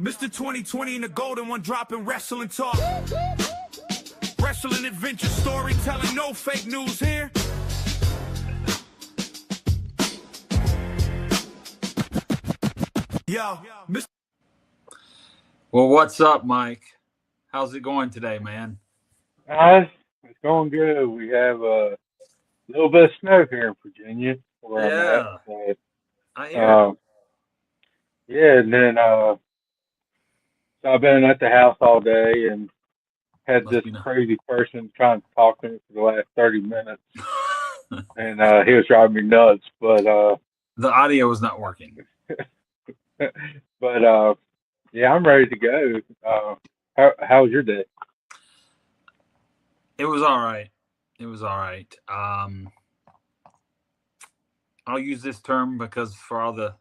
Mr. 2020 and the golden one dropping wrestling talk. Wrestling adventure storytelling, no fake news here. Yo, Mr. Well, what's up, Mike? How's it going today, man? Guys, it's going good. We have a little bit of snow here in Virginia where I'm at. Yeah, But, I hear it. yeah, and then so I've been at the house all day and had Must this be nice. crazy person trying to talk to me for the last 30 minutes, and he was driving me nuts. But The audio was not working. but yeah, I'm ready to go. How was your day? It was all right. It was all right. I'll use this term because for all the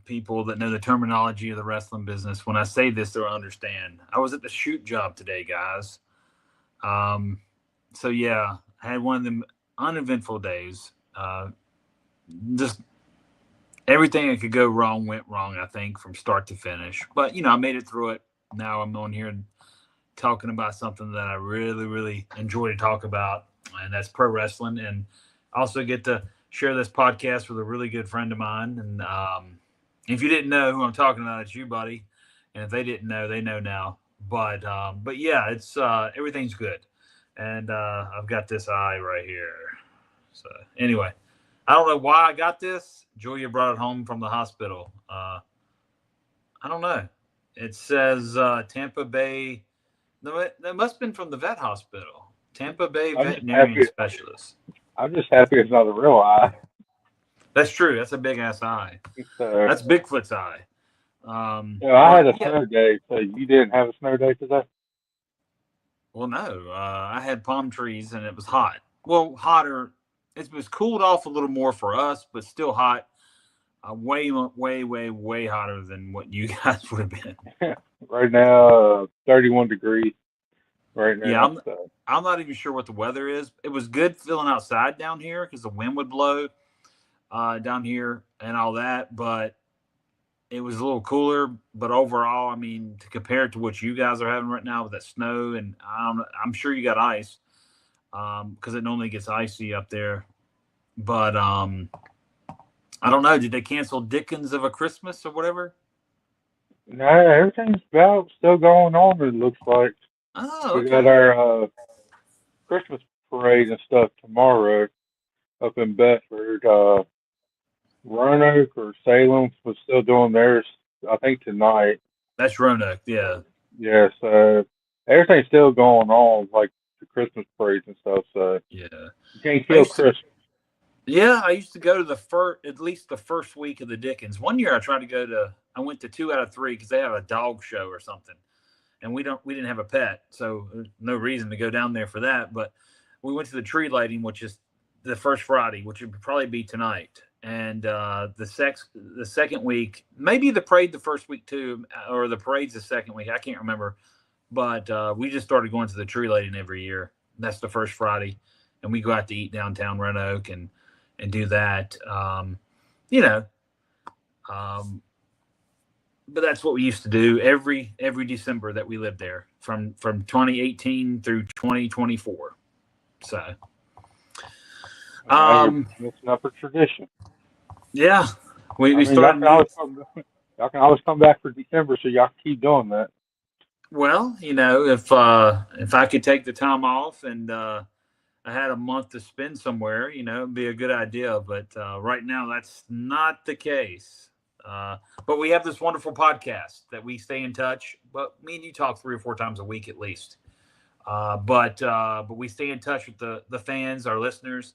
people that know the terminology of the wrestling business, when I say this, they'll understand. I was at the shoot job today, guys. So yeah, I had one of them uneventful days. Just everything that could go wrong went wrong, I think, from start to finish. But I made it through it. Now I'm on here talking about something that I really, really enjoy to talk about, and that's pro wrestling. And I also get to share this podcast with a really good friend of mine. And if you didn't know who I'm talking about, it's you, buddy. And if they didn't know, they know now. But yeah, it's everything's good. And I've got this eye right here. So anyway, I don't know why I got this. Julia brought it home from the hospital. I don't know. It says Tampa Bay. No, that must have been from the vet hospital. Tampa Bay I'm just veterinarian happy. specialist. I'm just happy it's not a real eye. That's true. That's a big ass eye. So, That's Bigfoot's eye. I had a Yeah. snow day. So you didn't have a snow day today? Well, no. I had palm trees and it was hot. Well, hotter. It was cooled off a little more for us, but still hot. Way, way, way, way hotter than what you guys would have been. Right now, 31 degrees right now. Yeah, So. I'm not even sure what the weather is. It was good feeling outside down here because the wind would blow down here and all that, but it was a little cooler. But overall, I mean, to compare it to what you guys are having right now with that snow, and I'm sure you got ice because it normally gets icy up there. But I don't know. Did they cancel Dickens of a Christmas or whatever? No, everything's about still going on, it looks like. Oh, We got okay. our Christmas parade and stuff tomorrow up in Bedford. Roanoke or Salem was still doing theirs, I think, tonight. That's Roanoke. Yeah. Yeah, so everything's still going on, like the Christmas parades and stuff, so Yeah. you can't I kill used to Christmas. Yeah, I used to go to at least the first week of the Dickens. One year I went to 2 out of 3 because they have a dog show or something, and we didn't have a pet, so there's no reason to go down there for that. But we went to the tree lighting, which is the first Friday, which would probably be tonight, and the second week, maybe the parade the first week too, or the parade's the second week. I can't remember, but we just started going to the tree lighting every year. That's the first Friday, and we go out to eat downtown Roanoke and do that. But that's what we used to do every December that we lived there from 2018 through 2024. So, It's not for tradition. yeah, we I mean, started. y'all can always come back for December, so y'all keep doing that. Well, if I could take the time off and I had a month to spend somewhere, it'd be a good idea. But right now, that's not the case. But we have this wonderful podcast that we stay in touch. But me and you talk 3 or 4 times a week at least. But we stay in touch with the fans, our listeners,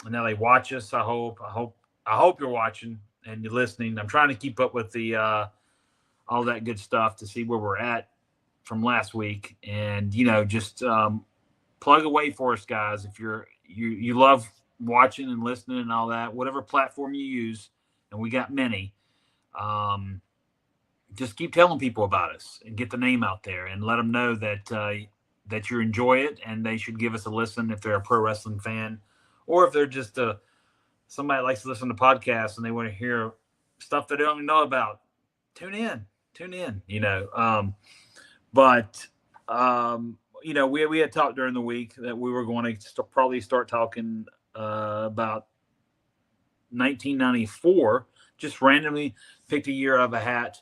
and now they watch us. I hope you're watching and you're listening. I'm trying to keep up with the all that good stuff to see where we're at from last week, and just plug away for us, guys. If you love watching and listening and all that, whatever platform you use, and we got many, just keep telling people about us and get the name out there and let them know that you enjoy it and they should give us a listen if they're a pro wrestling fan, or if they're just somebody that likes to listen to podcasts and they want to hear stuff that they don't even know about. tune in. But we had talked during the week that we were going to probably start talking about 1994. Just randomly picked a year out of a hat.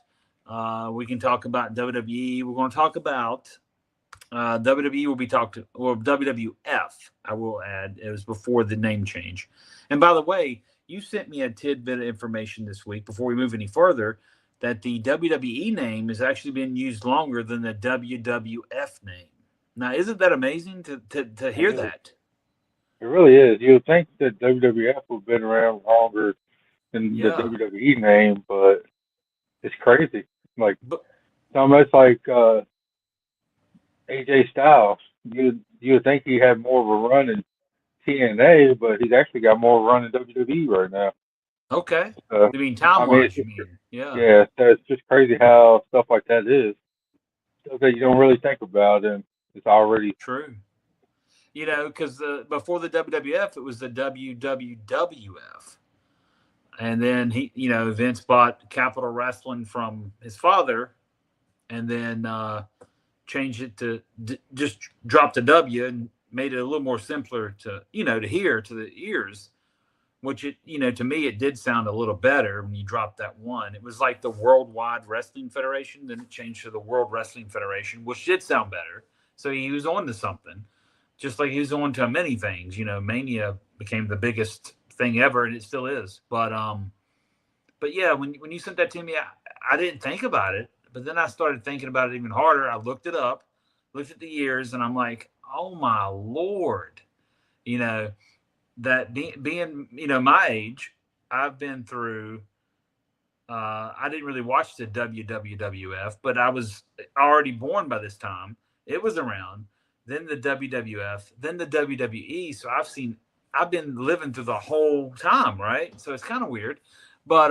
We can talk about WWE. We're going to talk about WWE. Will be talked or WWF. I will add it was before the name change. And by the way, you sent me a tidbit of information this week before we move any further that the WWE name has actually been used longer than the WWF name. Now, isn't that amazing to hear that? It really is. You would think that WWF would have been around longer than the Yeah. WWE name, but it's crazy. Like But it's almost like AJ Styles. You would think he had more of a run in TNA, but he's actually got more run in WWE right now. okay. So, I mean, I time mean, it's wise, you just, mean? Yeah. yeah, so it's just crazy how stuff like that is. Stuff that you don't really think about, and it's already. True. Because before the WWF, it was the WWWF. And then Vince bought Capital Wrestling from his father, and then changed it to just dropped the W and made it a little more simpler to hear to the ears. Which to me it did sound a little better when you dropped that one. It was like the Worldwide Wrestling Federation, then it changed to the World Wrestling Federation, which did sound better. So he was on to something, just like he was on to many things. Mania became the biggest thing ever, and it still is. But yeah, when you sent that to me, I didn't think about it, but then I started thinking about it even harder. I looked it up, looked at the years, and I'm like, oh my lord, you know that being my age, I've been through. I didn't really watch the WWF, but I was already born by this time. It was around. Then the WWF, then the WWE. So I've been living through the whole time, right? So it's kind of weird, but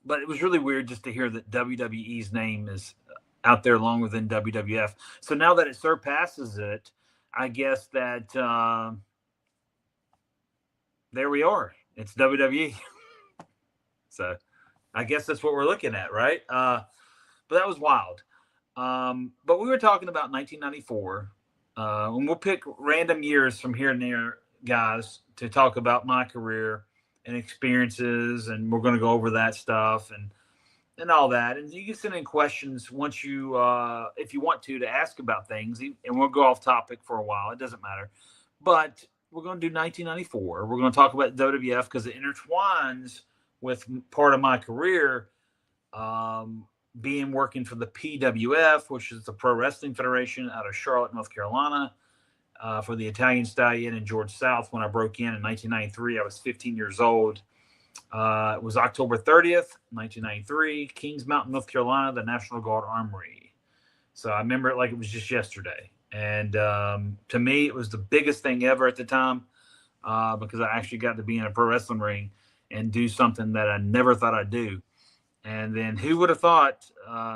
but it was really weird just to hear that WWE's name is out there longer than WWF. So now that it surpasses it, I guess that. There we are. It's WWE. So I guess that's what we're looking at, right? But that was wild. But we were talking about 1994, and we'll pick random years from here and there, guys, to talk about my career and experiences, and we're going to go over that stuff and all that. And you can send in questions once if you want to ask about things, and we'll go off topic for a while. It doesn't matter, but we're going to do 1994. We're going to talk about WWF because it intertwines with part of my career, being working for the PWF, which is the Pro Wrestling Federation out of Charlotte, North Carolina, for the Italian Stallion and George South. When I broke in 1993, I was 15 years old. It was October 30th, 1993, Kings Mountain, North Carolina, the National Guard Armory. So I remember it like it was just yesterday. And to me, it was the biggest thing ever at the time because I actually got to be in a pro wrestling ring and do something that I never thought I'd do. And then who would have thought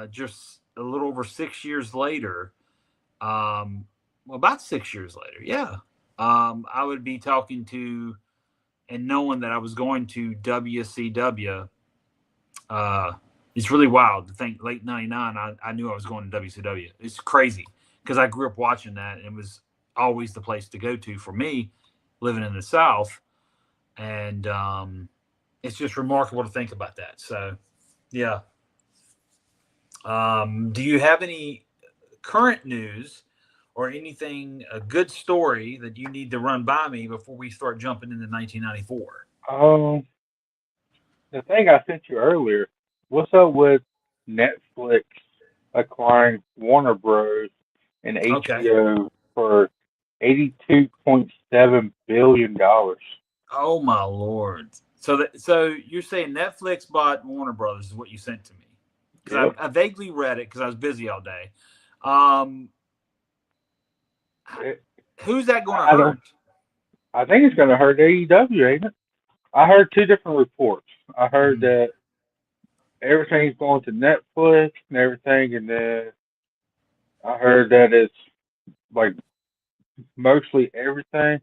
just a little over 6 years later, about 6 years later, yeah, I would be talking to and knowing that I was going to WCW. It's really wild to think late 99, I knew I was going to WCW. It's crazy because I grew up watching that and it was always the place to go to for me living in the South. And it's just remarkable to think about that. So, yeah. Do you have any current news or anything, a good story that you need to run by me before we start jumping into 1994? The thing I sent you earlier, what's up with Netflix acquiring Warner Bros. And Okay. HBO for $82.7 billion? Oh my lord! So you're saying Netflix bought Warner Brothers is what you sent to me? Because Yep. I vaguely read it because I was busy all day. Um, It, who's that going to I don't. hurt? I think it's going to hurt AEW, ain't it? I heard two different reports. I heard Mhm. that everything's going to Netflix and everything, and then I heard that it's like mostly everything,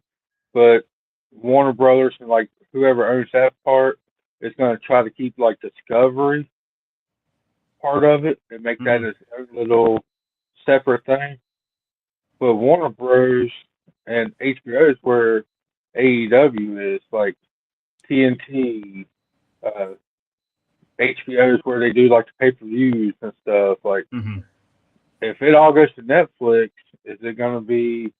but Warner Brothers and like whoever owns that part is going to try to keep like Discovery part of it and make that its own little separate thing. But Warner Bros. And HBO is where AEW is, like TNT, uh, HBO is where they do like the pay-per-views and stuff. Like, Mm-hmm. if it all goes to Netflix, is it going to be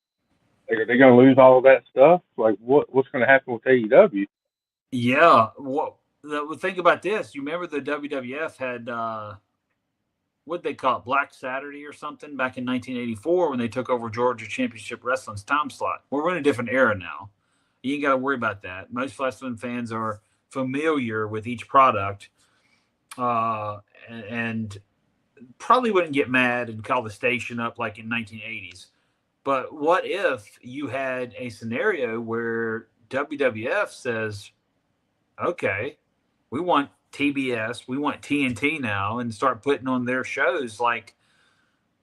like, are they going to lose all of that stuff? Like, what's going to happen with AEW? Yeah. Well, think about this. You remember the WWF had what they call it, Black Saturday or something back in 1984 when they took over Georgia Championship Wrestling's time slot. Well, we're in a different era now. You ain't got to worry about that. Most wrestling fans are familiar with each product, and probably wouldn't get mad and call the station up like in 1980s. But what if you had a scenario where WWF says, okay, we want TBS, we want TNT now, and start putting on their shows like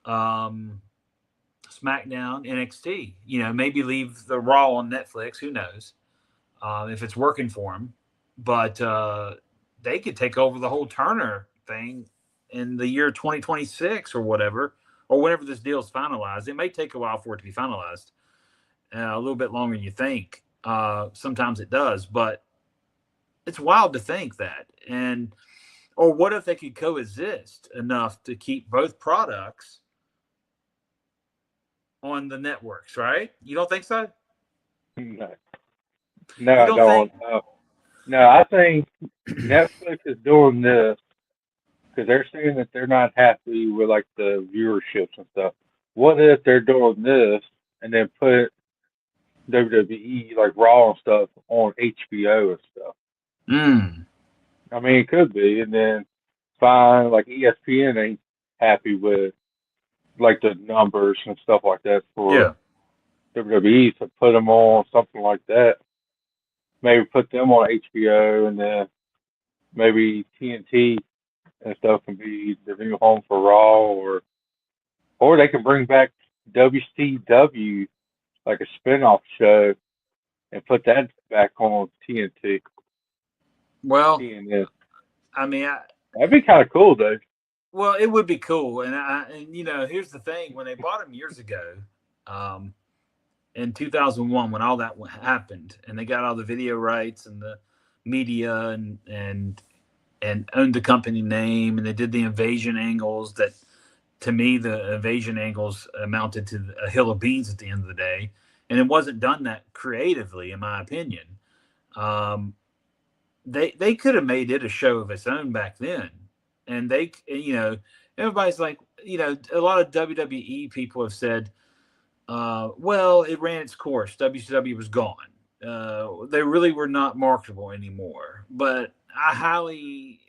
SmackDown, NXT. Maybe leave the Raw on Netflix. Who knows if it's working for them? But they could take over the whole Turner thing in the year 2026 or whatever, or whenever this deal is finalized. It may take a while for it to be finalized, a little bit longer than you think. Sometimes it does, but it's wild to think that. Or what if they could coexist enough to keep both products on the networks, right? You don't think so? No, You I don't don't. think? No, I think Netflix is doing this because they're saying that they're not happy with like the viewerships and stuff. What if they're doing this and then put WWE like Raw and stuff on HBO and stuff? Mm. I mean, it could be, and then fine, like ESPN ain't happy with like the numbers and stuff like that Yeah. for WWE, to put them on something like that. Maybe put them on HBO, and then maybe TNT and stuff can be the new home for Raw, or they can bring back WCW like a spin-off show and put that back on TNT. Well, TNT. I mean, That'd be kind of cool, though. well, it would be cool. And here's the thing: when they bought him years ago, in 2001, when all that happened, and they got all the video rights and the media and owned the company name, and they did the invasion angles that, to me, the invasion angles amounted to a hill of beans at the end of the day. And it wasn't done that creatively, in my opinion. They could have made it a show of its own back then. And everybody's like, a lot of WWE people have said, well, it ran its course. WCW was gone. They really were not marketable anymore. But I highly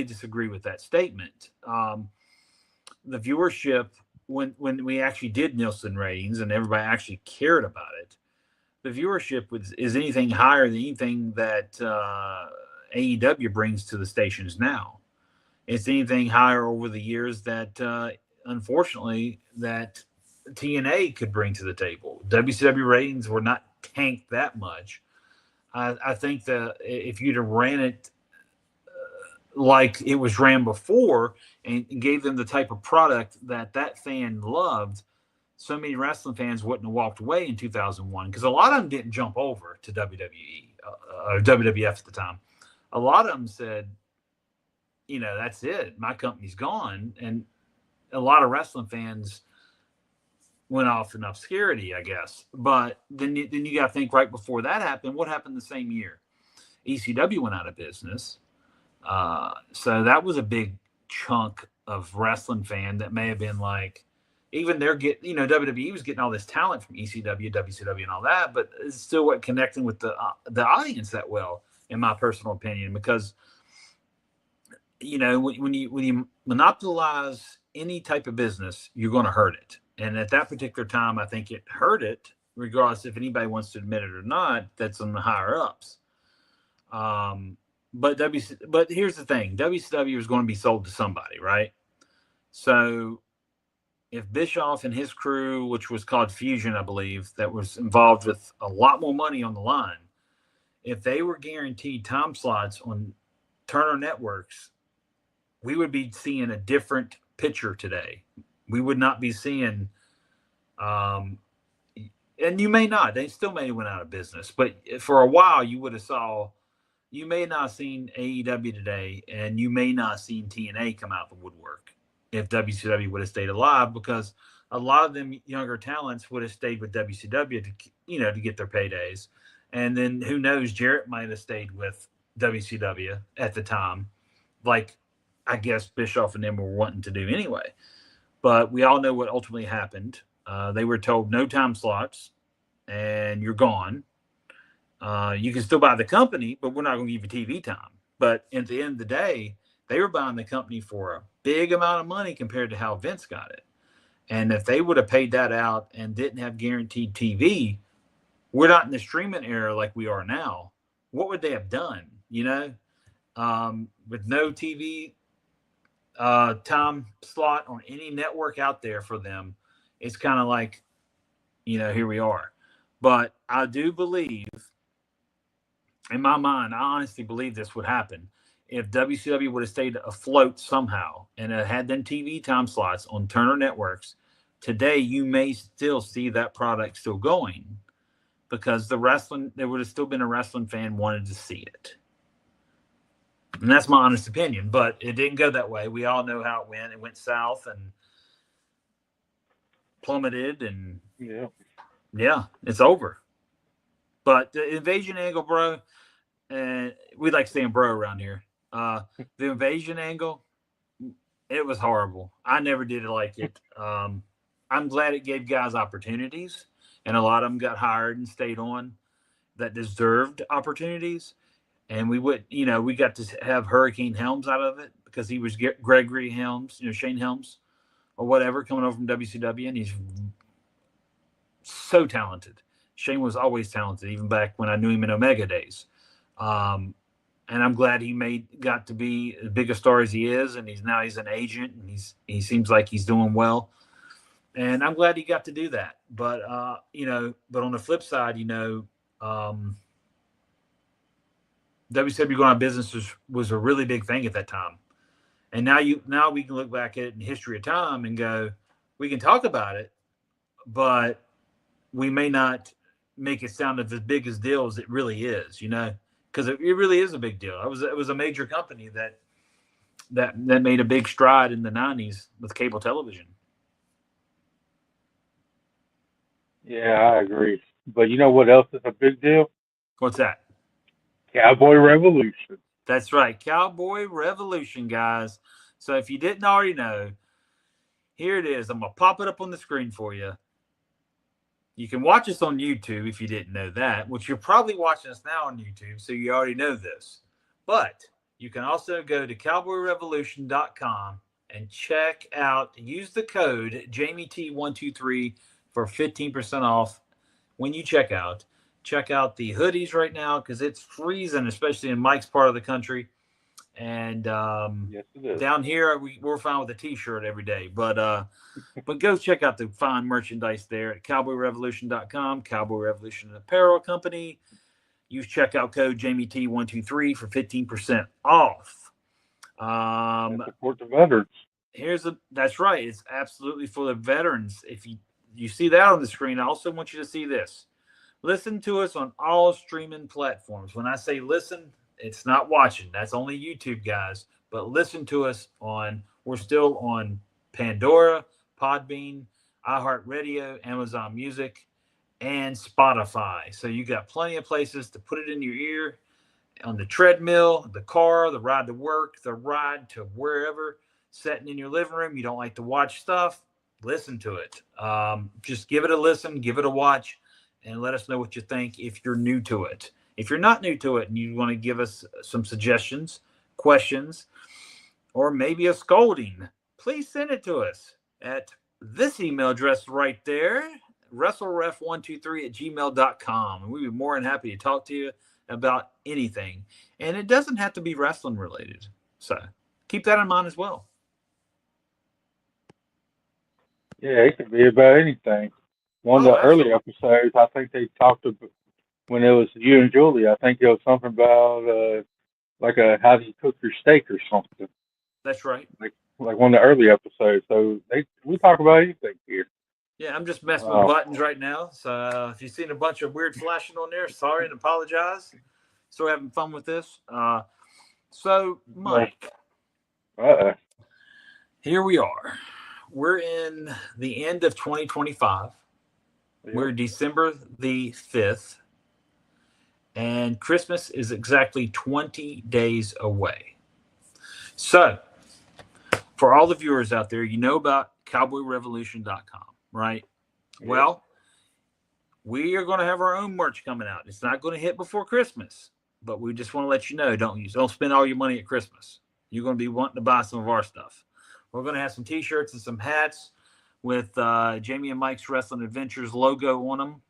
disagree with that statement. The viewership, when we actually did Nielsen ratings and everybody actually cared about it, the viewership is anything higher than anything that AEW brings to the stations now. It's anything higher over the years that, unfortunately, that TNA could bring to the table. WCW ratings were not tanked that much. I think that if you'd have ran it like it was ran before and gave them the type of product that fan loved, so many wrestling fans wouldn't have walked away in 2001, because a lot of them didn't jump over to WWE or WWF at the time. A lot of them said, that's it. My company's gone. And a lot of wrestling fans went off in obscurity, I guess. But then you got to think, right before that happened, what happened the same year? ECW went out of business. So that was a big chunk of wrestling fan that may have been like, even they're getting, WWE was getting all this talent from ECW, WCW, and all that, but it's still what connecting with the audience that well, in my personal opinion, because when you monopolize any type of business, you're going to hurt it. And at that particular time, I think it hurt it, regardless if anybody wants to admit it or not. That's on the higher ups. But here's the thing: WCW is going to be sold to somebody, right? So if Bischoff and his crew, which was called Fusion, I believe, that was involved with a lot more money on the line, if they were guaranteed time slots on Turner Networks, we would be seeing a different picture today. We would not be seeing, and you may not. They still may have went out of business, but for a while you would have saw. You may not have seen AEW today, and you may not have seen TNA come out the woodwork if WCW would have stayed alive, because a lot of them younger talents would have stayed with WCW to get their paydays, and then who knows, Jarrett might have stayed with WCW at the time, like I guess Bischoff and them were wanting to do anyway. But we all know what ultimately happened. They were told no time slots, and you're gone. You can still buy the company, but we're not going to give you TV time. But at the end of the day, they were buying the company for a big amount of money compared to how Vince got it. And if they would have paid that out and didn't have guaranteed TV, we're not in the streaming era like we are now. What would they have done? With no TV time slot on any network out there for them, it's kind of like, here we are. But I do believe, in my mind, I honestly believe this would happen if WCW would have stayed afloat somehow and it had them TV time slots on Turner Networks. Today, you may still see that product still going because there would have still been a wrestling fan wanted to see it. And that's my honest opinion, but it didn't go that way. We all know how it went. It went south and plummeted, and yeah, it's over. But the invasion angle, bro, and we like saying bro around here. The invasion angle, it was horrible. I never did like it. I'm glad it gave guys opportunities, and a lot of them got hired and stayed on that deserved opportunities. And we got to have Hurricane Helms out of it because he was Gregory Helms, Shane Helms or whatever, coming over from WCW, and he's so talented. Shane was always talented, even back when I knew him in Omega days. And I'm glad he got to be as big a star as he is, and he's an agent, and he seems like he's doing well. And I'm glad he got to do that. But but on the flip side, WCW going out of business was a really big thing at that time. And now we can look back at it in history of time and go, we can talk about it, but we may not make it sound as big a deal as it really is, because it really is a big deal. It was a major company that made a big stride in the 90s with cable television. Yeah, I agree. But you know what else is a big deal? What's that? Cowboy Revolution. That's right. Cowboy Revolution, guys. So if you didn't already know, here it is. I'm going to pop it up on the screen for you. You can watch us on YouTube if you didn't know that, which you're probably watching us now on YouTube, so you already know this. But you can also go to cowboyrevolution.com and use the code JamieT123 for 15% off when you check out. Check out the hoodies right now because it's freezing, especially in Mike's part of the country. And yes, it is. Down here, we're fine with a T-shirt every day. But go check out the fine merchandise there at cowboyrevolution.com, Cowboy Revolution Apparel Company. Use checkout code JamieT123 for 15% off. Support the veterans. That's right. It's absolutely for the veterans. If you see that on the screen, I also want you to see this. Listen to us on all streaming platforms. When I say listen, it's not watching. That's only YouTube, guys. But listen to us we're still on Pandora, Podbean, iHeartRadio, Amazon Music, and Spotify. So you got plenty of places to put it in your ear, on the treadmill, the car, the ride to work, the ride to wherever, sitting in your living room. You don't like to watch stuff, listen to it. Just give it a listen, give it a watch, and let us know what you think if you're new to it. If you're not new to it and you want to give us some suggestions, questions, or maybe a scolding, please send it to us at this email address right there, wrestleref123@gmail.com. And we'd be more than happy to talk to you about anything. And it doesn't have to be wrestling related. So keep that in mind as well. Yeah, it could be about anything. One of the early episodes, I think they talked about, when it was you and Julie, I think it was something about how do you cook your steak or something. That's right. like one of the early episodes. So we talk about anything here. Yeah, I'm just messing with Oh, buttons right now. So if you've seen a bunch of weird flashing on there, sorry and apologize. Still having fun with this. So, uh, Mike, uh, here we are. We're in the end of 2025. yep. We're December the 5th, and Christmas is exactly 20 days away. So, for all the viewers out there, you know about cowboyrevolution.com, right? Yep. Well, we are going to have our own merch coming out. It's not going to hit before Christmas, but we just want to let you know, don't spend all your money at Christmas. You're going to be wanting to buy some of our stuff. We're going to have some t-shirts and some hats with Jamie and Mike's Wrestling Adventures logo on them.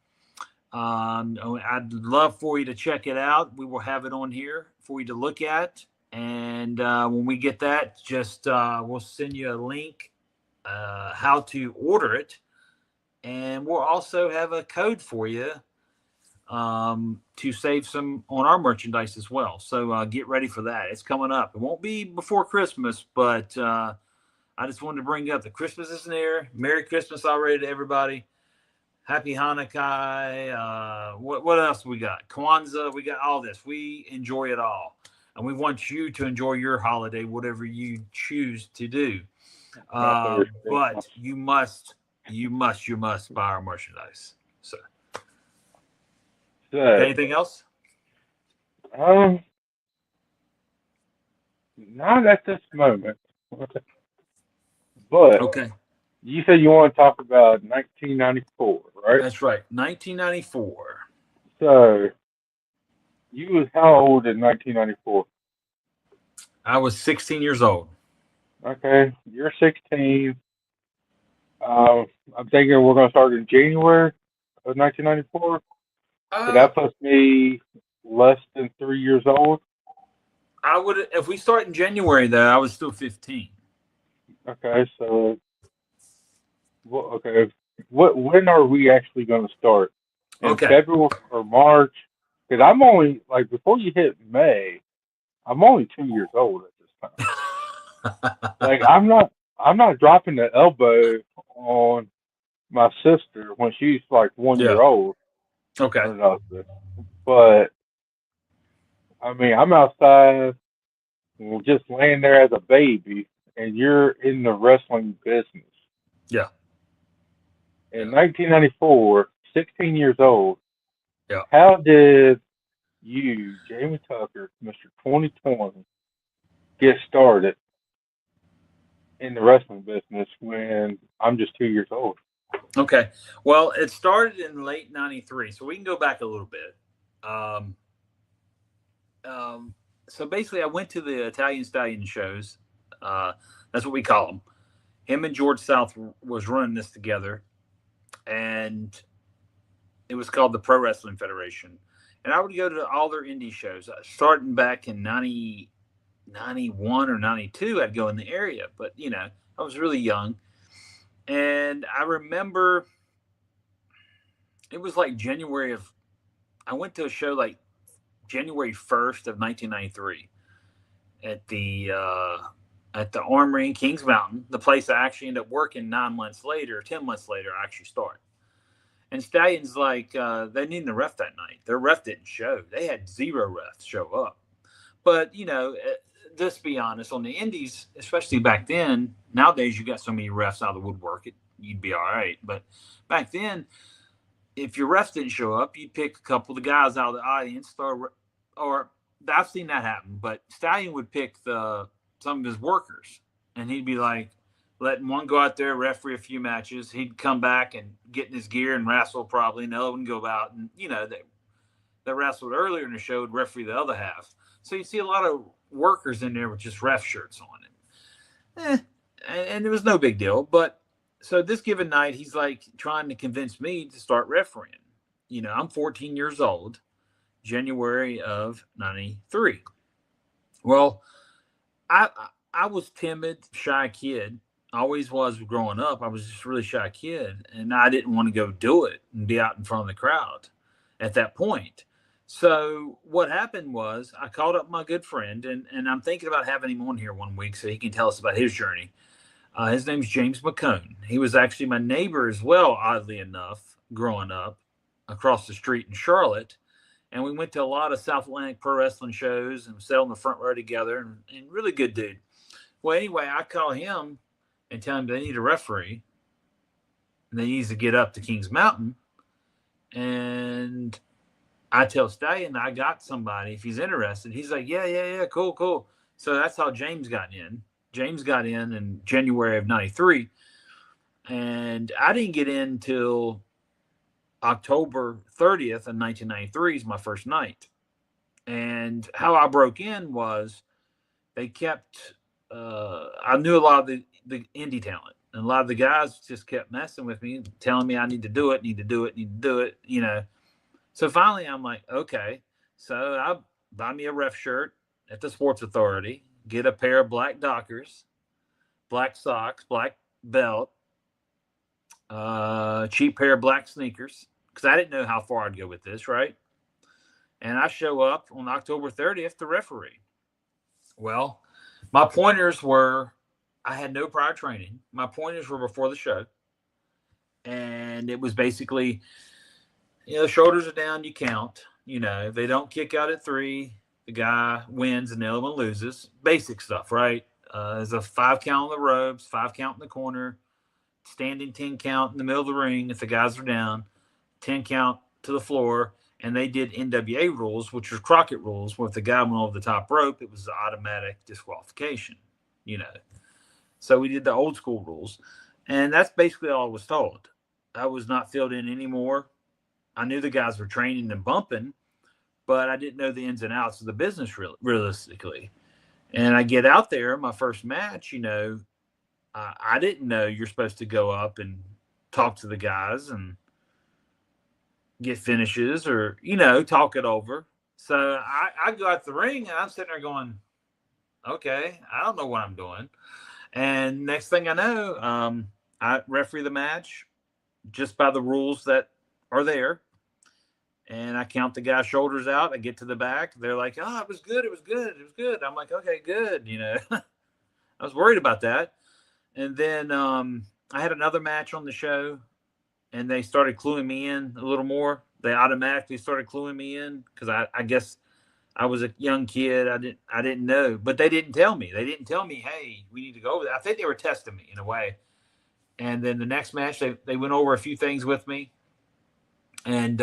I'd love for you to check it out. We will have it on here for you to look at. And when we get that, just we'll send you a link how to order it. And we'll also have a code for you to save some on our merchandise as well. So get ready for that. It's coming up. It won't be before Christmas, but I just wanted to bring up the Christmas is near. Merry Christmas already to everybody. Happy Hanukkah. What else we got? Kwanzaa. We got all this. We enjoy it all. And we want you to enjoy your holiday, whatever you choose to do. But you must buy our merchandise. So, anything else? Not at this moment. But Okay. you said you want to talk about 1994, right? That's right. 1994. So you was how old in 1994? I was 16 years old. Okay, you're 16. I'm thinking we're going to start in January of 1994. So that puts me less than 3 years old. I would, if we start in January, though, I was still 15. Okay, so when are we actually going to start? In February or March? Because I'm only before you hit May, I'm only 2 years old at this time. I'm not dropping the elbow on my sister when she's like 1 year old. Okay. But I mean, I'm outside, just laying there as a baby, and you're in the wrestling business. Yeah. In 1994, 16 years old. Yeah. How did you, Jamie Tucker, Mr. 2020, get started in the wrestling business when I'm just 2 years old? Okay. Well, it started in late 93, so we can go back a little bit. So basically, I went to the Italian Stallion shows. That's what we call them. Him and George South was running this together, and it was called the Pro Wrestling Federation. And I would go to all their indie shows. Starting back in 91 or 92, I'd go in the area. But, I was really young. And I remember it was like I went to a show like January 1st of 1993 at the Armory in Kings Mountain, the place I actually ended up working 10 months later, I actually started. And Stallion's like, they needed a ref that night. Their ref didn't show. They had 0 refs show up. But, let's be honest, on the indies, especially back then, nowadays you got so many refs out of the woodwork, you'd be all right. But back then, if your refs didn't show up, you'd pick a couple of the guys out of the audience, or I've seen that happen. But Stallion would pick some of his workers, and he'd be like, letting one go out there, referee a few matches. He'd come back and get in his gear and wrestle probably, and the other one go out. And, that wrestled earlier in the show would referee the other half. So you see a lot of workers in there with just ref shirts on it. And it was no big deal. But so this given night, he's like trying to convince me to start refereeing. I'm 14 years old, January of 93. Well, I was timid, shy kid. Always was growing up. I was just a really shy kid, and I didn't want to go do it and be out in front of the crowd at that point. So what happened was I called up my good friend, and I'm thinking about having him on here one week so he can tell us about his journey. His name's James McCone. He was actually my neighbor as well, oddly enough, growing up across the street in Charlotte. And we went to a lot of South Atlantic pro wrestling shows and sat on the front row together, and really good dude. Well, anyway, I call him and tell him they need a referee and they need to get up to Kings Mountain. And I tell Stallion I got somebody if he's interested. He's like, yeah, cool. So that's how James got in. James got in January of '93, and I didn't get in till October 30th of 1993 is my first night. And how I broke in was they kept. I knew a lot of the indie talent, and a lot of the guys just kept messing with me, telling me I need to do it. You know. So finally, I'm like, okay. So I buy me a ref shirt at the Sports Authority, get a pair of black Dockers, black socks, black belt, cheap pair of black sneakers, because I didn't know how far I'd go with this, right? And I show up on October 30th to referee. Well, my pointers were, I had no prior training. My pointers were before the show. And it was basically, shoulders are down, you count. If they don't kick out at 3, the guy wins and the other one loses. Basic stuff, right? There's a 5 count on the ropes, 5 count in the corner, standing 10 count in the middle of the ring if the guys are down, 10 count to the floor. And they did NWA rules, which was Crockett rules, where if the guy went over the top rope, it was automatic disqualification, So we did the old school rules. And that's basically all I was told. I was not filled in anymore. I knew the guys were training and bumping, but I didn't know the ins and outs of the business realistically. And I get out there, my first match, I didn't know you're supposed to go up and talk to the guys and get finishes or, talk it over. So I go out the ring and I'm sitting there going, okay, I don't know what I'm doing. And next thing I know, I referee the match just by the rules that are there. And I count the guy's shoulders out. I get to the back. They're like, oh, it was good. I'm like, okay, good. I was worried about that. And then I had another match on the show, and they started cluing me in a little more. They automatically started cluing me in because I guess I was a young kid. I didn't know, but they didn't tell me. They didn't tell me, hey, we need to go over that. I think they were testing me in a way. And then the next match, they went over a few things with me. And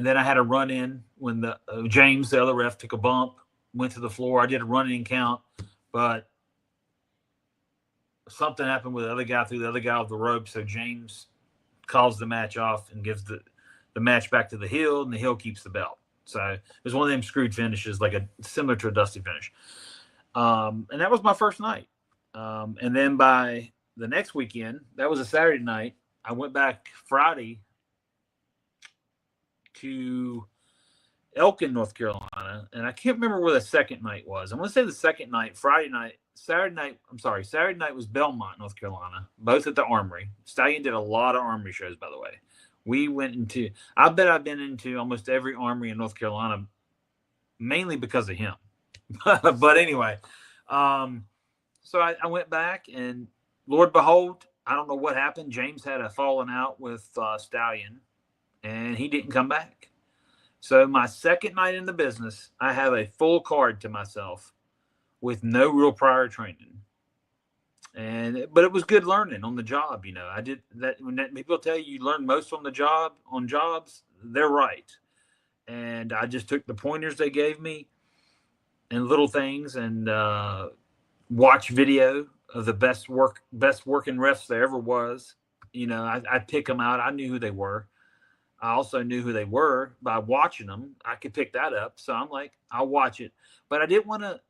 then I had a run in when the James, the other ref, took a bump, went to the floor. I did a run in count, but something happened with the other guy, threw the other guy off the rope. So James calls the match off and gives the match back to the Hill, and the Hill keeps the belt. So it was one of them screwed finishes, like similar to a Dusty finish. And that was my first night. And then by the next weekend, that was a Saturday night, I went back Friday to Elkin, North Carolina, and I can't remember where the second night was. I'm going to say the second night, Saturday night was Belmont, North Carolina, both at the Armory. Stallion did a lot of Armory shows, by the way. I bet I've been into almost every Armory in North Carolina, mainly because of him. But anyway, so I went back, and Lord behold, I don't know what happened. James had a falling out with Stallion, and he didn't come back. So my second night in the business, I have a full card to myself with no real prior training. But it was good learning on the job. I did that. When people tell you learn most on the job, on jobs, they're right. And I just took the pointers they gave me and little things, and watch video of the best working refs there ever was. I'd pick them out. I knew who they were. I also knew who they were by watching them. I could pick that up. So I'm like, I'll watch it. But I didn't want to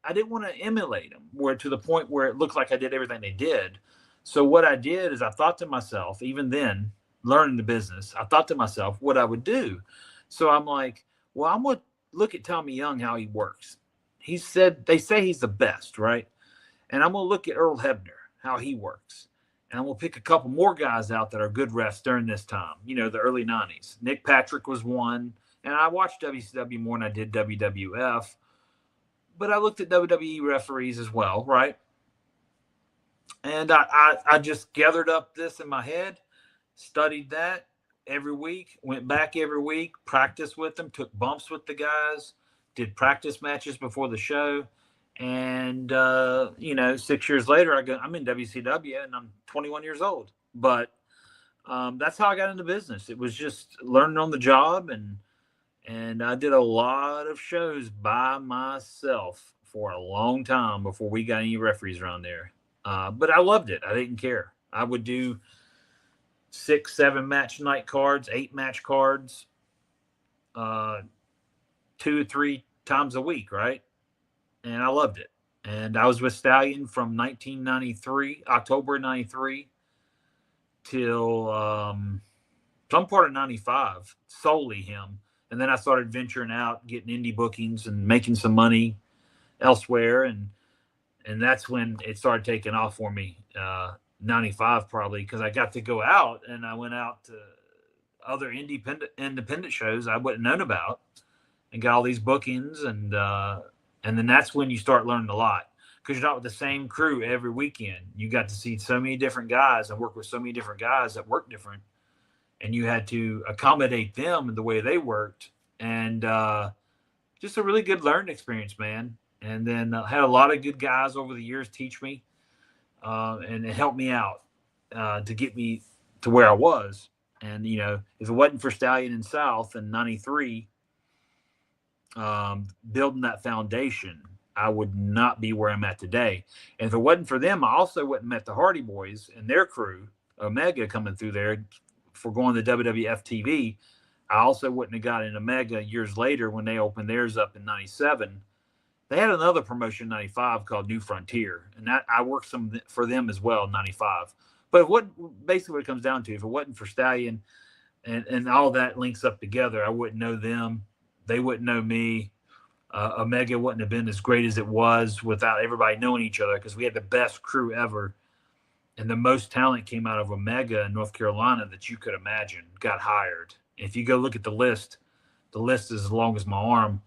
emulate them to the point where it looked like I did everything they did. So what I did is I thought to myself, even then, learning the business, I thought to myself what I would do. So I'm like, well, I'm going to look at Tommy Young, how he works. They say he's the best, right? And I'm going to look at Earl Hebner, how he works. And I'm going to pick a couple more guys out that are good refs during this time, the early 90s. Nick Patrick was one, And I watched WCW more than I did WWF, but I looked at WWE referees as well, right? And I just gathered up this in my head, studied that every week, went back every week, practiced with them, took bumps with the guys, did practice matches before the show. And, 6 years later, I'm in WCW and I'm 21 years old. But that's how I got into business. It was just learning on the job. And I did a lot of shows by myself for a long time before we got any referees around there. But I loved it. I didn't care. I would do 6, 7 match night cards, 8 match cards, 2 or 3 times a week, right? And I loved it. And I was with Stallion from 1993, October 93, till some part of 95, solely him. And then I started venturing out, getting indie bookings and making some money elsewhere. And that's when it started taking off for me, 95 probably, because I got to go out and I went out to other independent shows I wouldn't known about and got all these bookings. And then that's when you start learning a lot, because you're not with the same crew every weekend. You got to see so many different guys and work with so many different guys that work different. And you had to accommodate them in the way they worked. And just a really good learning experience, man. And then had a lot of good guys over the years teach me and it helped me out to get me to where I was. And, if it wasn't for Stallion and South in 93, building that foundation, I would not be where I'm at today. And if it wasn't for them, I also wouldn't have met the Hardy Boys and their crew, Omega, coming through there for going to WWF TV. I also wouldn't have got in Omega years later when they opened theirs up in 97. They had another promotion in 95 called New Frontier, and that I worked some for them as well in 95. But basically what it comes down to, if it wasn't for Stallion and all that links up together, I wouldn't know them. They wouldn't know me. Omega wouldn't have been as great as it was without everybody knowing each other, because we had the best crew ever. And the most talent came out of Omega in North Carolina that you could imagine got hired. If you go look at the list is as long as my arm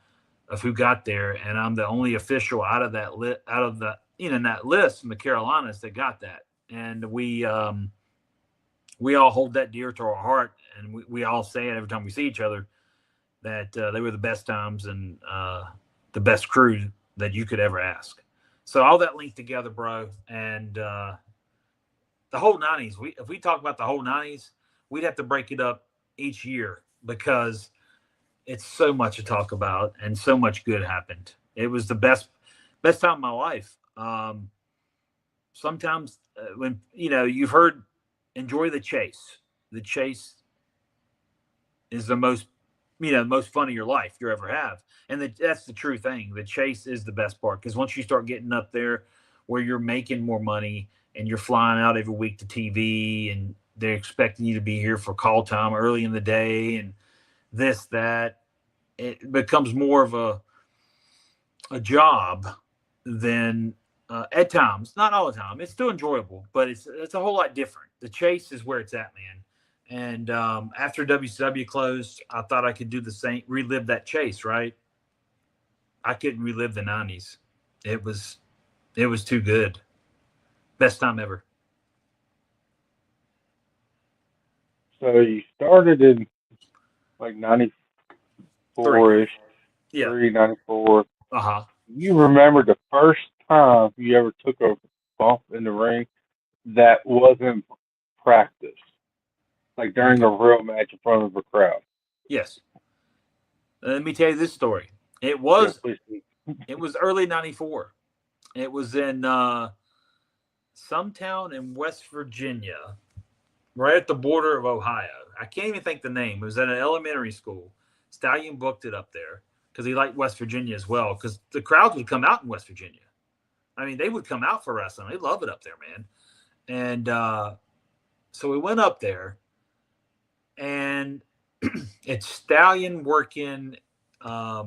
of who got there, and I'm the only official out of that that list in the Carolinas that got that. And we all hold that dear to our heart, and we all say it every time we see each other, that they were the best times and the best crew that you could ever ask. So all that linked together, bro. And the whole 90s, if we talk about the whole 90s, we'd have to break it up each year, because it's so much to talk about and so much good happened. It was the best time of my life. Sometimes when, you've heard, enjoy the chase. The chase is the most fun of your life you ever have. And that's the true thing. The chase is the best part, because once you start getting up there where you're making more money and you're flying out every week to TV and they're expecting you to be here for call time early in the day and this, that, it becomes more of a job than at times, not all the time. It's still enjoyable, but it's a whole lot different. The chase is where it's at, man. And after WCW closed, I thought I could do the same, relive that chase, right? I couldn't relive the 90s. It was too good. Best time ever. So you started in like 94-ish, Yeah. 94. Uh-huh. You remember the first time you ever took a bump in the ring that wasn't practice, like during a real match in front of a crowd? Yes. Let me tell you this story. It was Yeah, early 94. It was in some town in West Virginia, right at the border of Ohio. I can't even think the name. It was at an elementary school. Stallion booked it up there because he liked West Virginia as well, because the crowds would come out in West Virginia. I mean, they would come out for wrestling. They love it up there, man. And so we went up there, and it's Stallion working, I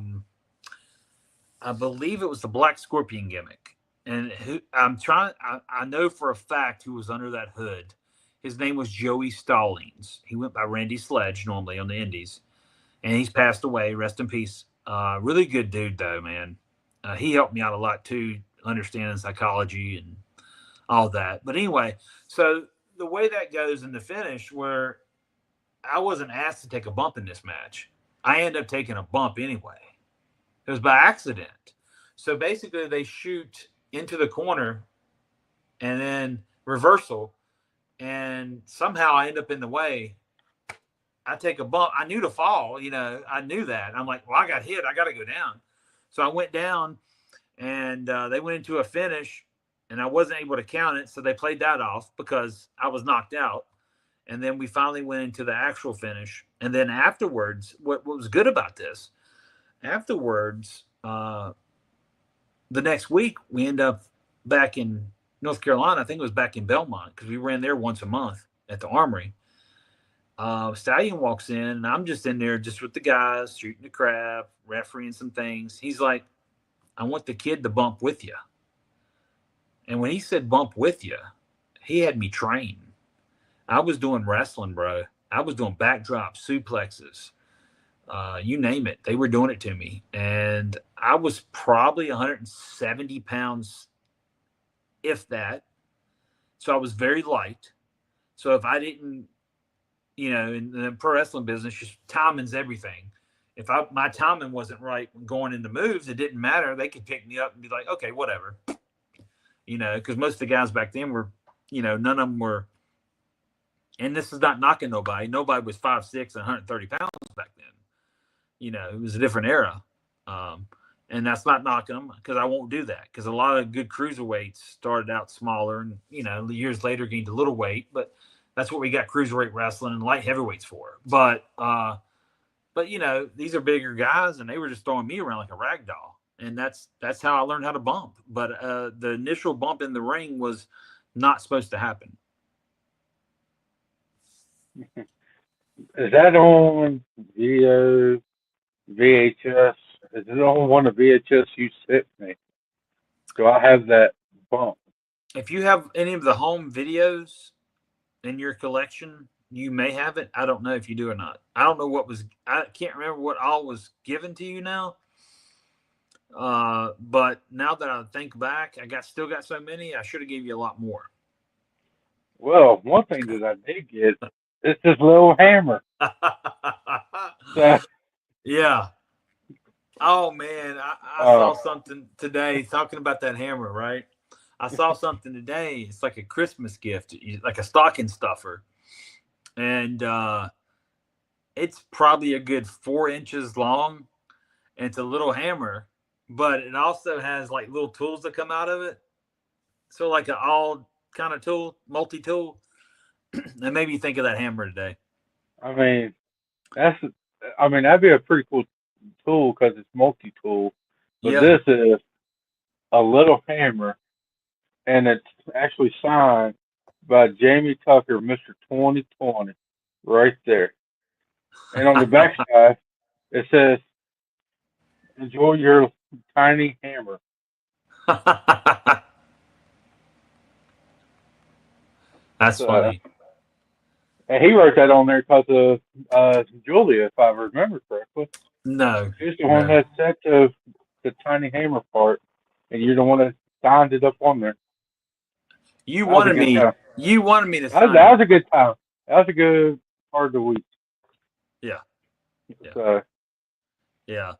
believe it was the Black Scorpion gimmick. And I know for a fact who was under that hood. His name was Joey Stallings. He went by Randy Sledge normally on the indies. and he's passed away. Rest in peace. Really good dude, though, man. He helped me out a lot too, understanding psychology and all that. But anyway, so the way that goes in the finish, where I wasn't asked to take a bump in this match, I ended up taking a bump anyway. It was by accident. So basically, they shoot into the corner and then reversal, and somehow I end up in the way. I take a bump. I knew to fall, I knew that. I'm like, well, I got hit. I got to go down. So I went down, and they went into a finish, and I wasn't able to count it. So they played that off because I was knocked out. And then we finally went into the actual finish. And then afterwards, what was good about this, afterwards, the next week, we end up back in North Carolina. I think it was back in Belmont because we ran there once a month at the Armory. Stallion walks in, and I'm just in there just with the guys, shooting the crap, refereeing some things. He's like, I want the kid to bump with you. And when he said bump with you, he had me trained. I was doing wrestling, bro. I was doing backdrops, suplexes, you name it. They were doing it to me. And I was probably 170 pounds, if that. So I was very light. So if I didn't, in the pro wrestling business, just timing's everything. If my timing wasn't right going into moves, it didn't matter. They could pick me up and be like, okay, whatever. Because most of the guys back then were, none of them were. And this is not knocking nobody. Nobody was 5'6" and 130 pounds back then. It was a different era. And that's not knocking them because I won't do that because a lot of good cruiserweights started out smaller and, years later gained a little weight. But that's what we got cruiserweight wrestling and light heavyweights for. But these are bigger guys and they were just throwing me around like a rag doll. And that's how I learned how to bump. But the initial bump in the ring was not supposed to happen. Is that on video, VHS? Is it on one of VHS you sent me? Do I have that bump? If you have any of the home videos in your collection, you may have it. I don't know if you do or not. I don't know I can't remember what all was given to you now. But now that I think back, still got so many, I should have gave you a lot more. Well, one thing that I did get is this little hammer. Yeah. Oh man, I saw something today talking about that hammer, right? I saw something today. It's like a Christmas gift, like a stocking stuffer. And it's probably a good 4 inches long. And it's a little hammer, but it also has like little tools that come out of it. So like an all kind of tool, multi-tool. And maybe you think of that hammer today. I mean, that'd be a pretty cool tool because it's multi-tool. But This is a little hammer, and it's actually signed by Jamie Tucker, Mr. 2020, right there. And on the back side, it says, enjoy your tiny hammer. That's funny. And he wrote that on there because of Julia, if I remember correctly. No. She's the one that set the tiny hammer part, and you're the one that signed it up on there. You wanted me to sign that was a good time. That was a good part of the week. Yeah. So, yeah.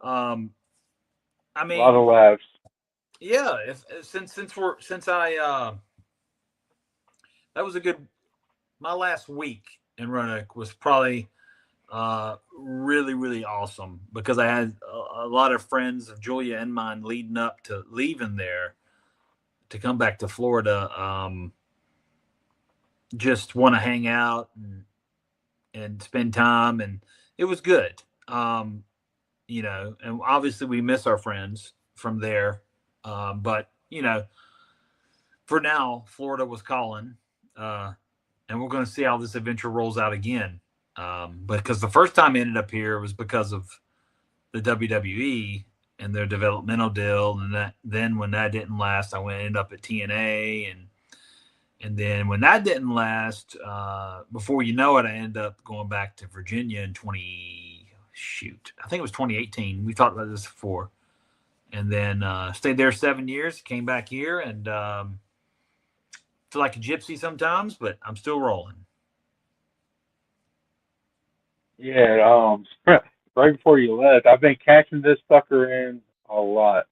I mean, a lot of laughs. Yeah. That was a good. My last week in Roanoke was probably really, really awesome because I had a lot of friends of Julia and mine leading up to leaving there to come back to Florida. Just want to hang out and spend time, and it was good. And obviously we miss our friends from there. But for now, Florida was calling. And we're going to see how this adventure rolls out again. Because the first time I ended up here was because of the WWE and their developmental deal. And then when that didn't last, I ended up at TNA. And then when that didn't last, before you know it, I ended up going back to Virginia in shoot, I think it was 2018. We talked about this before. And then stayed there 7 years, came back here, and feel like a gypsy sometimes, but I'm still rolling. Yeah, right before you left, I've been catching this sucker in a lot,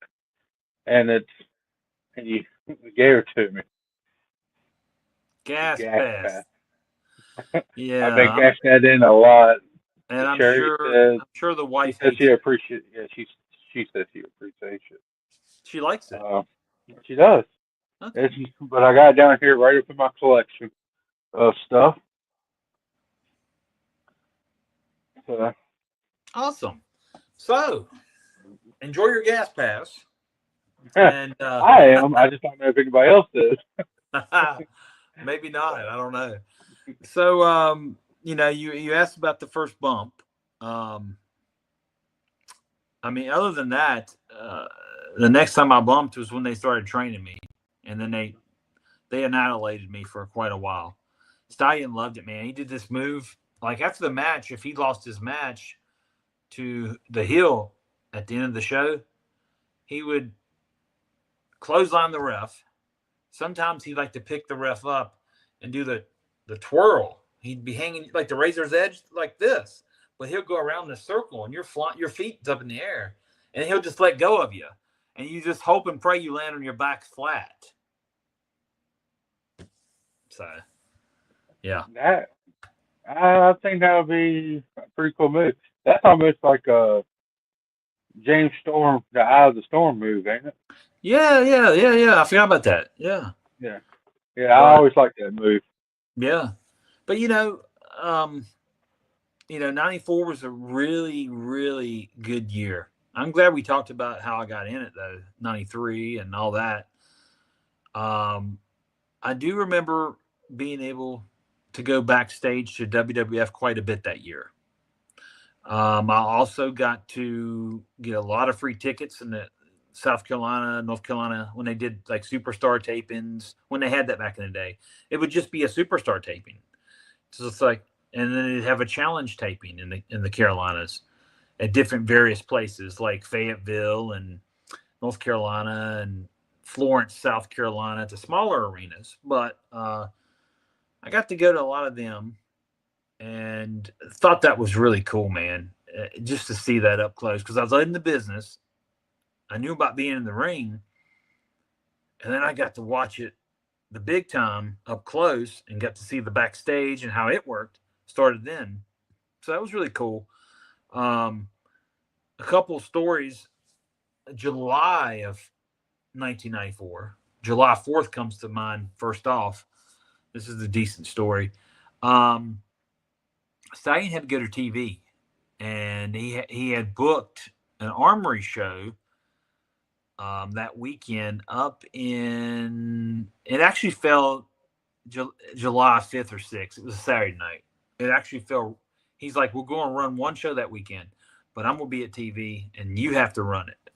and you gave it to me, the Gas gas pass. pass. I've been Yeah, catching that in a lot. and I'm Sherry sure says I'm sure the she wife says hates she it. appreciates. Yeah, she says she appreciates it. She likes it. Uh, she does. Okay. It's, but I got it down here right up in my collection of stuff. So, Awesome. So enjoy your gas pass. And I am. I just don't know if anybody else is. maybe not. I don't know. So you asked about the first bump. Um, I mean, other than that, the next time I bumped was when they started training me, and then they annihilated me for quite a while. Stallion loved it, man. He did this move like after the match. If he lost his match to the heel at the end of the show, he would clothesline the ref. Sometimes he'd like to pick the ref up and do the twirl. He'd be hanging like the razor's edge like this, but he'll go around the circle and your feet's up in the air, and he'll just let go of you, and you just hope and pray you land on your back flat. So, yeah, That I think that would be a pretty cool move. That's almost like a James Storm, the Eye of the Storm move, ain't it? yeah. I forgot about that. Yeah, Yeah, yeah. I but always like that move. yeah, but um, 94 was a really, really good year. I'm glad we talked about how I got in it though, 93 and all that. I do remember being able to go backstage to WWF quite a bit that year. I also got to get a lot of free tickets in the South Carolina, North Carolina when they did like superstar tapings. When they had that back in the day, it would just be a superstar taping. So it's like, and then they'd have a challenge taping in the Carolinas at different various places like Fayetteville and North Carolina and Florence, South Carolina, to smaller arenas. But I got to go to a lot of them and thought that was really cool, man. Just to see that up close because I was in the business. I knew about being in the ring, and then I got to watch it the big time up close and got to see the backstage and how it worked. Started then, so that was really cool. A couple of stories. July of 1994, July 4th comes to mind. First off, this is a decent story. Stallion had to go to TV, and he had booked an Armory show that weekend up in. It actually fell July 5th or 6th. It was a Saturday night. It actually fell. He's like, we're going to run one show that weekend, but I'm going to be at TV, and you have to run it.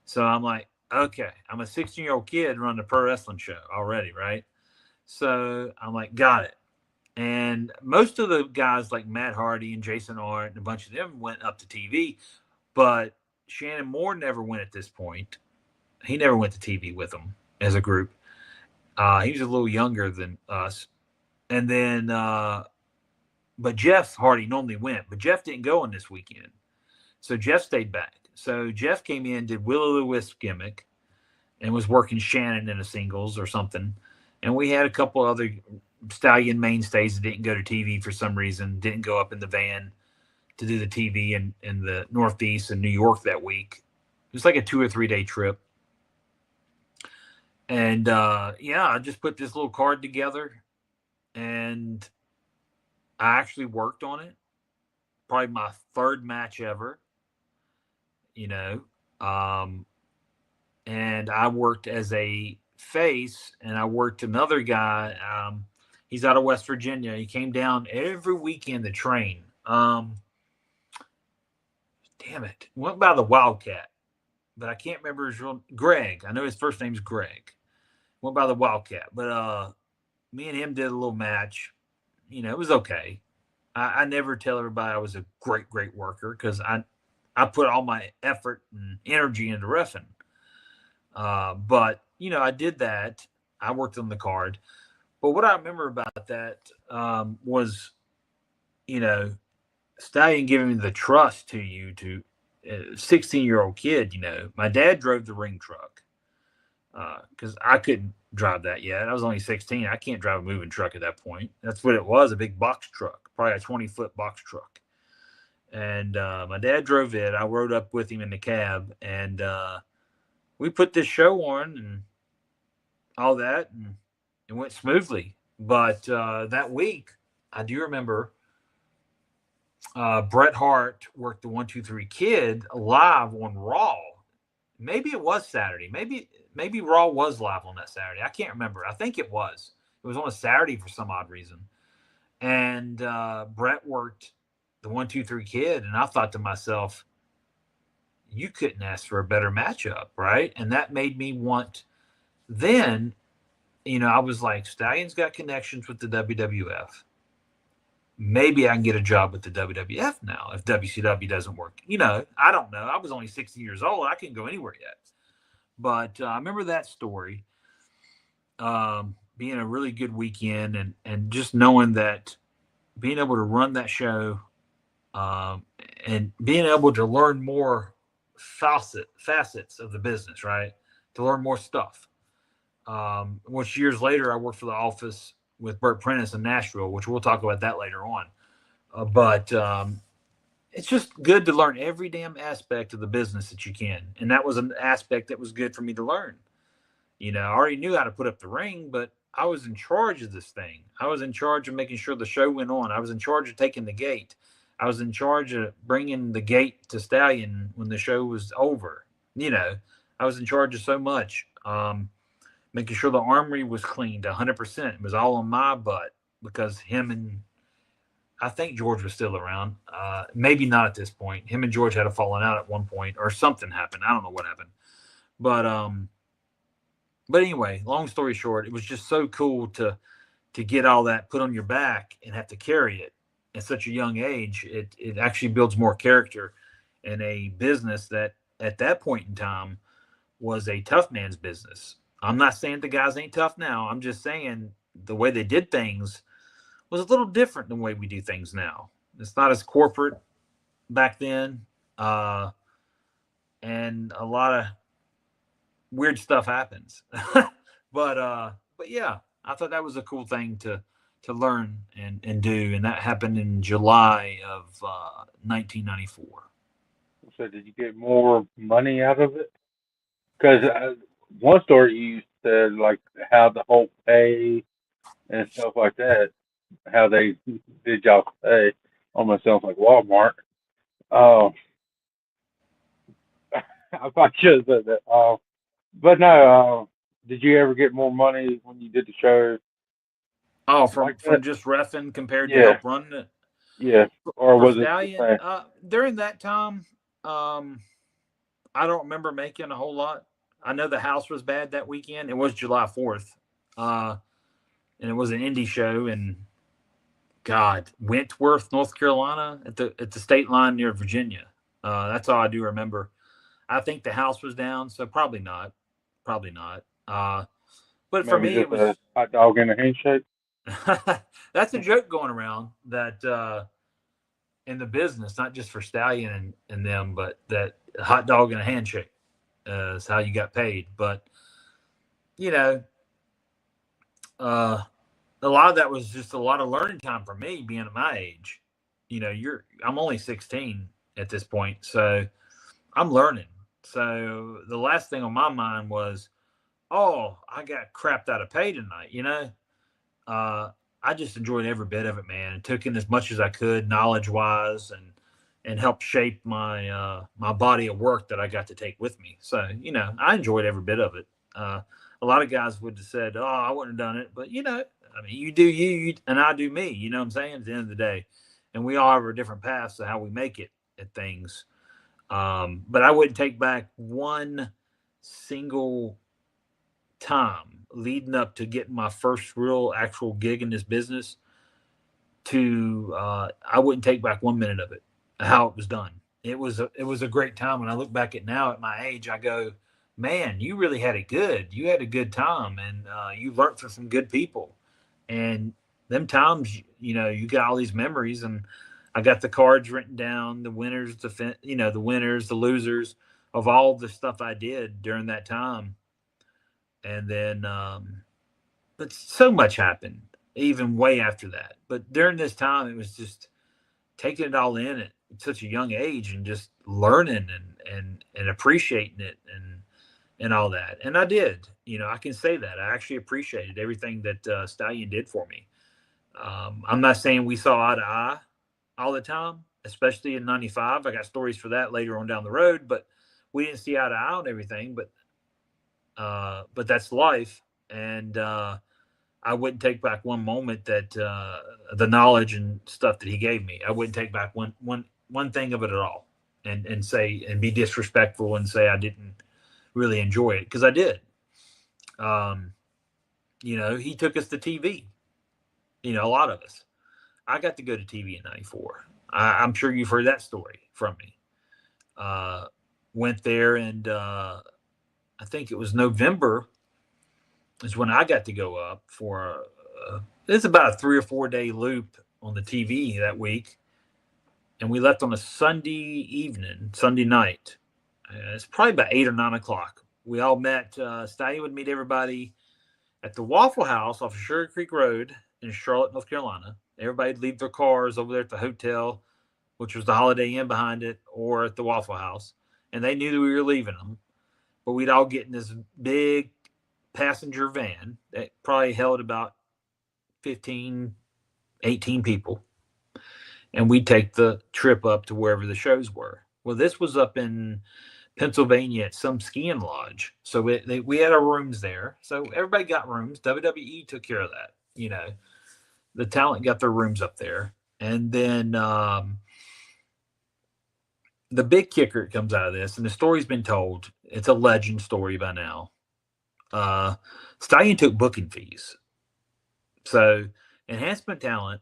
So I'm like, okay, I'm a 16-year-old kid running a pro wrestling show already, right? So I'm like, got it. And most of the guys like Matt Hardy and Jason Arndt and a bunch of them went up to TV, but Shannon Moore never went at this point. He never went to TV with them as a group. He was a little younger than us. And then, but Jeff Hardy normally went, but Jeff didn't go on this weekend. So Jeff stayed back. So Jeff came in, did Will-O-the-Wisp gimmick, and was working Shannon in a singles or something. And we had a couple other Stallion mainstays that didn't go to TV for some reason, didn't go up in the van to do the TV in the Northeast and New York that week. It was like a 2 or 3 day trip. And I just put this little card together, and I actually worked on it. Probably my third match ever, and I worked as a face, and I worked another guy. He's out of West Virginia. He came down every weekend to train. Damn it. Went by the Wildcat, but I can't remember his real Greg. I know his first name's Greg. Went by the Wildcat. But me and him did a little match. It was okay. I never tell everybody I was a great worker because I put all my effort and energy into reffing. But I did that. I worked on the card. But what I remember about that was, you know, Stallion giving me the trust to you to 16-year-old kid. My dad drove the ring truck because I couldn't drive that yet. I was only 16. I can't drive a moving truck at that point. That's what it was, a big box truck, probably a 20-foot box truck. And my dad drove it. I rode up with him in the cab, and we put this show on and all that, and it went smoothly. But that week, I do remember Bret Hart worked the 1-2-3 Kid live on Raw. Maybe it was Saturday. Maybe Raw was live on that Saturday. I can't remember. I think it was. It was on a Saturday for some odd reason. And Bret worked the 1-2-3 Kid, and I thought to myself, you couldn't ask for a better matchup, right? And that made me want. Then, I was like, Stallion's got connections with the WWF. Maybe I can get a job with the WWF now if WCW doesn't work. I don't know. I was only 16 years old. I couldn't go anywhere yet. But I remember that story being a really good weekend and just knowing that being able to run that show and being able to learn more facets of the business, right? To learn more stuff. Which years later, I worked for the office with Burt Prentice in Nashville, which we'll talk about that later on. But it's just good to learn every damn aspect of the business that you can. And that was an aspect that was good for me to learn. I already knew how to put up the ring, but I was in charge of this thing. I was in charge of making sure the show went on. I was in charge of taking the gate. I was in charge of bringing the gate to Stallion when the show was over. I was in charge of so much. Making sure the armory was cleaned 100%. It was all on my butt because him and I think George was still around. Maybe not at this point. Him and George had a falling out at one point or something happened. I don't know what happened. But anyway, long story short, it was just so cool to get all that put on your back and have to carry it at such a young age. It actually builds more character in a business that at that point in time was a tough man's business. I'm not saying the guys ain't tough now. I'm just saying the way they did things was a little different than the way we do things now. It's not as corporate back then. And a lot of weird stuff happens. But yeah, I thought that was a cool thing to learn and do. And that happened in July of 1994. So did you get more money out of it? Because one story you said, like, how the whole pay and stuff like that, how they did y'all pay. Almost sounds like Walmart. Uh, I probably should have said that. But no, did you ever get more money when you did the show? Oh, from Like that? just reffing compared to Yeah. help running it? Yeah. Or For was it the Stallion, same? during that time, I don't remember making a whole lot. I know the house was bad that weekend. It was July 4th. And it was an indie show in Wentworth, North Carolina, at the state line near Virginia. That's all I do remember. I think the house was down, so probably not. Probably not. But for Maybe me, just it was a hot dog and a handshake? that's a joke going around that in the business, not just for Stallion and them, but that a hot dog and a handshake is how you got paid. But a lot of that was just a lot of learning time for me being at my age. I'm only 16 at this point, so I'm learning. So the last thing on my mind was, oh, I got crapped out of pay tonight. I just enjoyed every bit of it, man, and took in as much as I could, knowledge-wise, and helped shape my my body of work that I got to take with me. So I enjoyed every bit of it. A lot of guys would have said, "Oh, I wouldn't have done it," but I mean, you do you, and I do me. You know what I'm saying? At the end of the day, and we all have our different paths to how we make it at things. But I wouldn't take back one single time leading up to getting my first real actual gig in this business to I wouldn't take back 1 minute of it, how it was done. It was a great time. When I look back at now at my age, I go, man, you really had it good. You had a good time, and you learned from some good people. And them times, you got all these memories, and I got the cards written down, the winners, the winners, the losers of all the stuff I did during that time. And then, but so much happened even way after that. But during this time, it was just taking it all in at such a young age and just learning and appreciating it and all that. And I did, I can say that I actually appreciated everything that Stallion did for me. I'm not saying we saw eye to eye all the time, especially in 95. I got stories for that later on down the road, but we didn't see eye to eye on everything, but that's life. And, I wouldn't take back one moment that the knowledge and stuff that he gave me. I wouldn't take back one thing of it at all, and say and be disrespectful and say I didn't really enjoy it, because I did. He took us to TV. A lot of us. I got to go to TV in '94. I'm sure you've heard that story from me. Went there, and I think it was November is when I got to go up for it's about a 3 or 4 day loop on the TV that week. And we left on a Sunday night. It's probably about 8 or 9 o'clock. We all met, Stallion would meet everybody at the Waffle House off of Sugar Creek Road in Charlotte, North Carolina. Everybody'd leave their cars over there at the hotel, which was the Holiday Inn behind it, or at the Waffle House. And they knew that we were leaving them. But we'd all get in this big passenger van that probably held about 15, 18 people. And we'd take the trip up to wherever the shows were. Well, this was up in Pennsylvania at some skiing lodge. So we had our rooms there. So everybody got rooms. WWE took care of that. The talent got their rooms up there. And then the big kicker that comes out of this, and the story's been told, it's a legend story by now. Stallion took booking fees. So enhancement talent,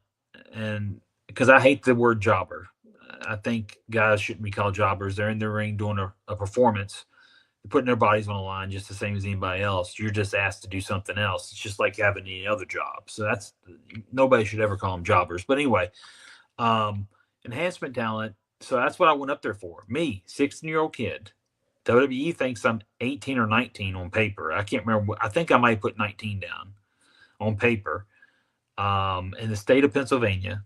and because I hate the word jobber. I think guys shouldn't be called jobbers. They're in the ring doing a performance, putting their bodies on the line just the same as anybody else. You're just asked to do something else. It's just like having any other job. So nobody should ever call them jobbers. But anyway, enhancement talent. So that's what I went up there for. Me, 16-year-old kid. WWE thinks I'm 18 or 19 on paper. I can't remember. I think I might put 19 down on paper in the state of Pennsylvania.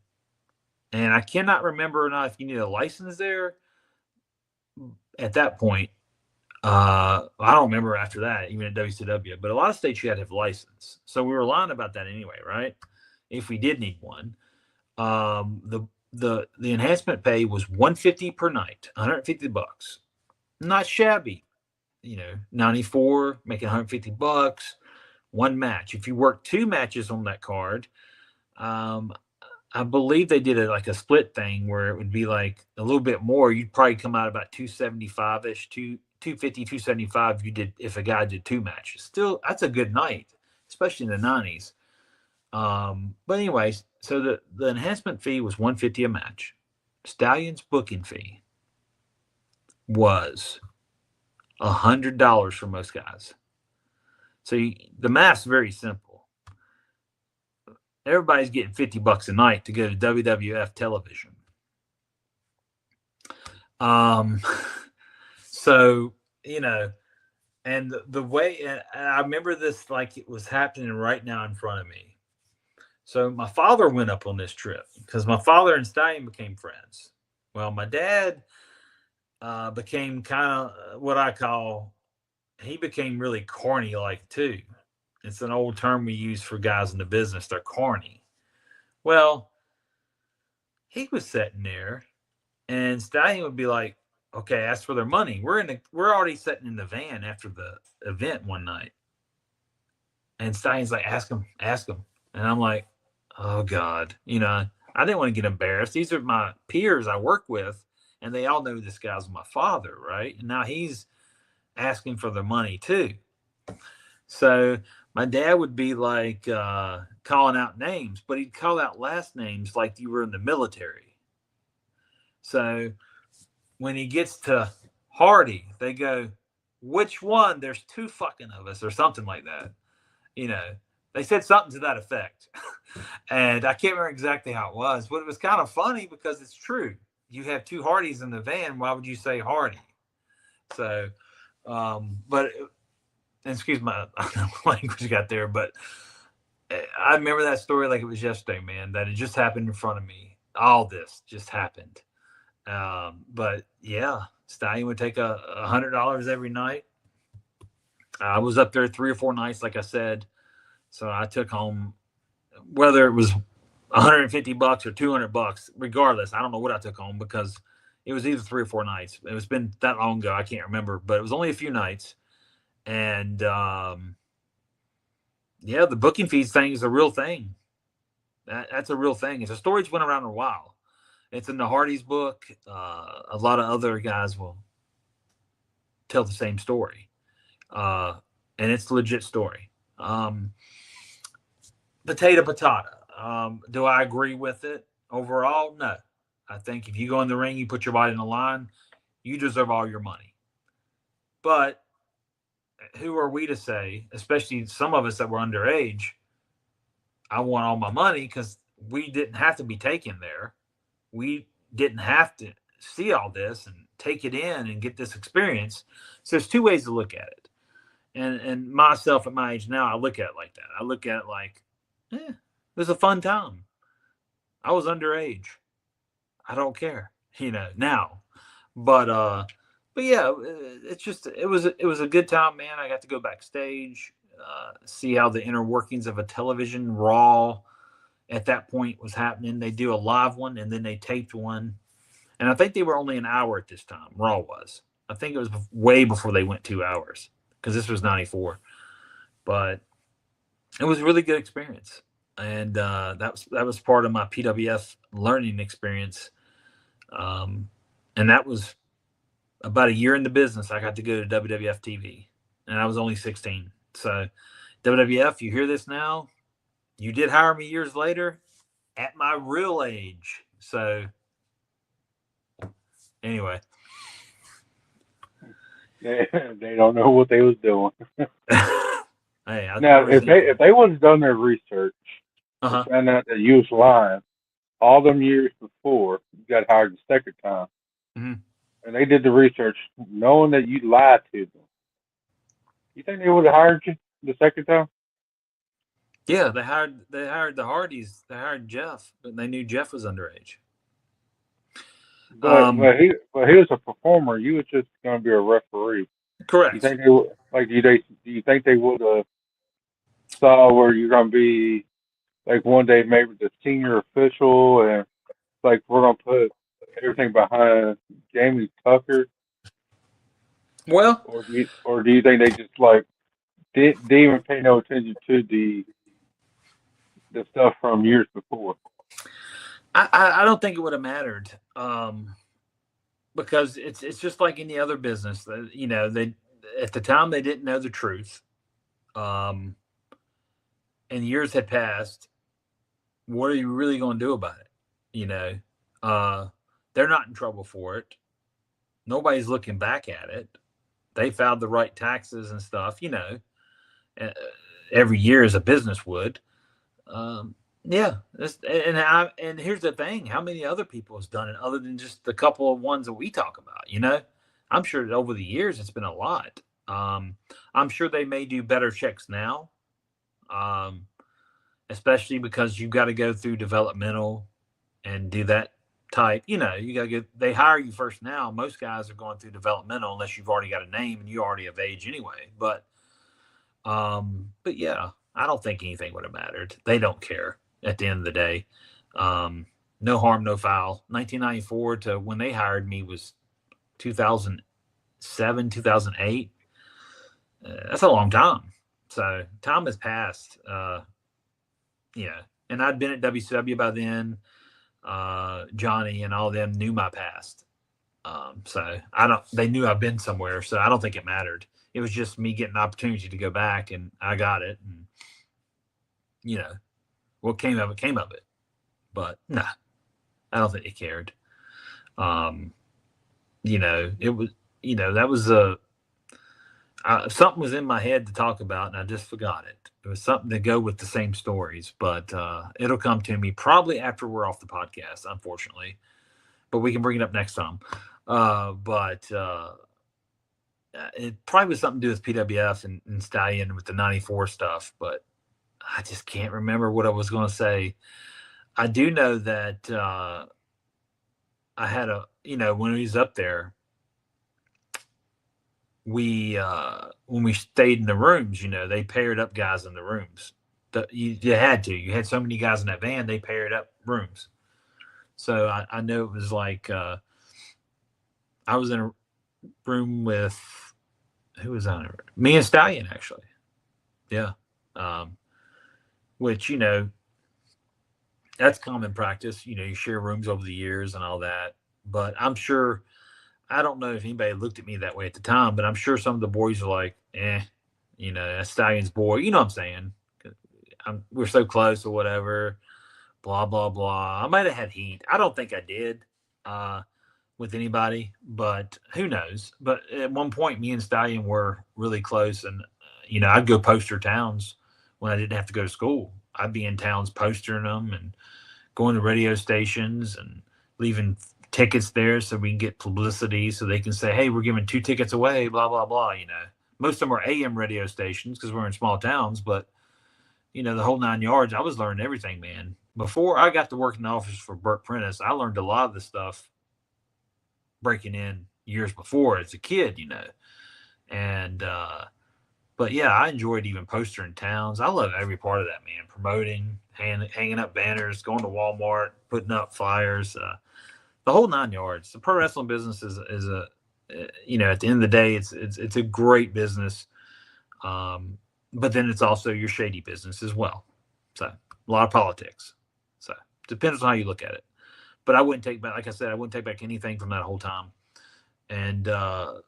And I cannot remember or not if you need a license there at that point. I don't remember after that, even at WCW. But a lot of states you had to have a license. So we were lying about that anyway, right? If we did need one. The enhancement pay was $150 per night, $150. Not shabby. 94, making $150, one match. If you work 2 matches on that card, I believe they did like a split thing where it would be like a little bit more. You'd probably come out about 275-ish, 250, 275 if a guy did 2 matches. Still, that's a good night, especially in the 90s. But anyways, so the enhancement fee was $150 a match. Stallion's booking fee was $100 for most guys. So the math's very simple. Everybody's getting $50 a night to go to WWF television. So, and the way, and I remember this like it was happening right now in front of me. So my father went up on this trip because my father and Stallion became friends. Well, my dad became kind of what I call, he became really corny like too. It's an old term we use for guys in the business. They're corny. Well, he was sitting there and Stallion would be like, okay, ask for their money. We're already sitting in the van after the event one night. And Stallion's like, ask him. And I'm like, oh God, I didn't want to get embarrassed. These are my peers I work with, and they all know this guy's my father, right? And now he's asking for their money too. So my dad would be like calling out names, but he'd call out last names like you were in the military. So when he gets to Hardy, they go, which one? There's two fucking of us, or something like that. You know, they said something to that effect. And I can't remember exactly how it was, but it was kind of funny because it's true. You have two Hardys in the van. Why would you say Hardy? So, but excuse my language got there, but I remember that story like it was yesterday, man, that it just happened in front of me. All this just happened. But yeah, Stallion would take $100 every night. I was up there 3 or 4 nights, like I said. So I took home, whether it was $150 or $200, regardless. I don't know what I took home because it was either 3 or 4 nights. It was been that long ago. I can't remember, but it was only a few nights. And yeah, the booking fees thing is a real thing. That's a real thing. It's a story that's went around a while. It's in the Hardy's book. A lot of other guys will tell the same story. And it's a legit story. Potato. Do I agree with it overall? No. I think if you go in the ring, you put your body in the line, you deserve all your money. But who are we to say, especially some of us that were underage, I want all my money, because we didn't have to be taken there. We didn't have to see all this and take it in and get this experience. So there's two ways to look at it. And myself at my age now, I look at it like that. I look at it like, it was a fun time. I was underage. I don't care, now. But yeah, it was a good time, man. I got to go backstage, see how the inner workings of a television Raw at that point was happening. They do a live one and then they taped one. And I think they were only an hour at this time. Raw was. I think it was way before they went 2 hours, because this was 94. But it was a really good experience. And that was part of my PWF learning experience. And that was about a year in the business. I got to go to WWF TV, and I was only 16. So WWF, you hear this now? You did hire me years later at my real age. So anyway. They don't know what they was doing. Hey, now, if they would have done their research and found out that you was lying all them years before you got hired the second time, and they did the research knowing that you lied to them, you think they would have hired you the second time? Yeah, they hired the Hardys. They hired Jeff, but they knew Jeff was underage. But he was a performer. You was just going to be a referee. Correct. You think they would, do you think they would have saw where you're going to be, like, one day maybe the senior official, and like we're going to put everything behind Jamie Tucker? Well, or do you think they just like didn't even pay no attention to the stuff from years before? I don't think it would have mattered, because it's just like any other business. They at the time they didn't know the truth, and years had passed. What are you really going to do about it? They're not in trouble for it. Nobody's looking back at it. They filed the right taxes and stuff, every year as a business would. Yeah. And here's the thing. How many other people has done it other than just the couple of ones that we talk about, I'm sure that over the years it's been a lot. I'm sure they may do better checks now, especially because you've got to go through developmental and do that type. You got to they hire you first now. Most guys are going through developmental unless you've already got a name and you're already of age anyway. But yeah, I don't think anything would have mattered. They don't care at the end of the day. No harm, no foul. 1994 to when they hired me was 2007, 2008. That's a long time. So time has passed. And I'd been at WCW by then. Johnny and all of them knew my past. So they knew I've been somewhere. So I don't think it mattered. It was just me getting an opportunity to go back, and I got it. And what came of it came of it. But nah, I don't think they cared. It was that was something was in my head to talk about, and I just forgot it. It was something to go with the same stories, but it'll come to me probably after we're off the podcast, unfortunately. But we can bring it up next time. But it probably was something to do with PWF and Stallion with the 94 stuff, but I just can't remember what I was going to say. I do know that I had when he was up there, when we stayed in the rooms, they paired up guys in the rooms. You had to. You had so many guys in that van, they paired up rooms. So I know it was like I was in a room with who was on it? Me and Stallion, actually. Yeah. Which, that's common practice. You share rooms over the years and all that. But I'm sure, I don't know if anybody looked at me that way at the time, but I'm sure some of the boys are like, that's Stallion's boy. You know what I'm saying? We're so close or whatever, blah, blah, blah. I might have had heat. I don't think I did with anybody, but who knows? But at one point, me and Stallion were really close, and, I'd go poster towns when I didn't have to go to school. I'd be in towns postering them and going to radio stations and leaving tickets there so we can get publicity so they can say, hey, we're giving 2 tickets away, blah, blah, blah. Most of them are AM radio stations because we're in small towns, but, the whole 9 yards, I was learning everything, man. Before I got to work in the office for Burt Prentice, I learned a lot of the stuff breaking in years before as a kid, And, but yeah, I enjoyed even postering towns. I love every part of that, man. Promoting, hanging up banners, going to Walmart, putting up flyers, the whole 9 yards. The pro wrestling business is a, at the end of the day, it's a great business. But then it's also your shady business as well. So a lot of politics. So depends on how you look at it. But I wouldn't take back, like I said, I wouldn't take back anything from that whole time. And the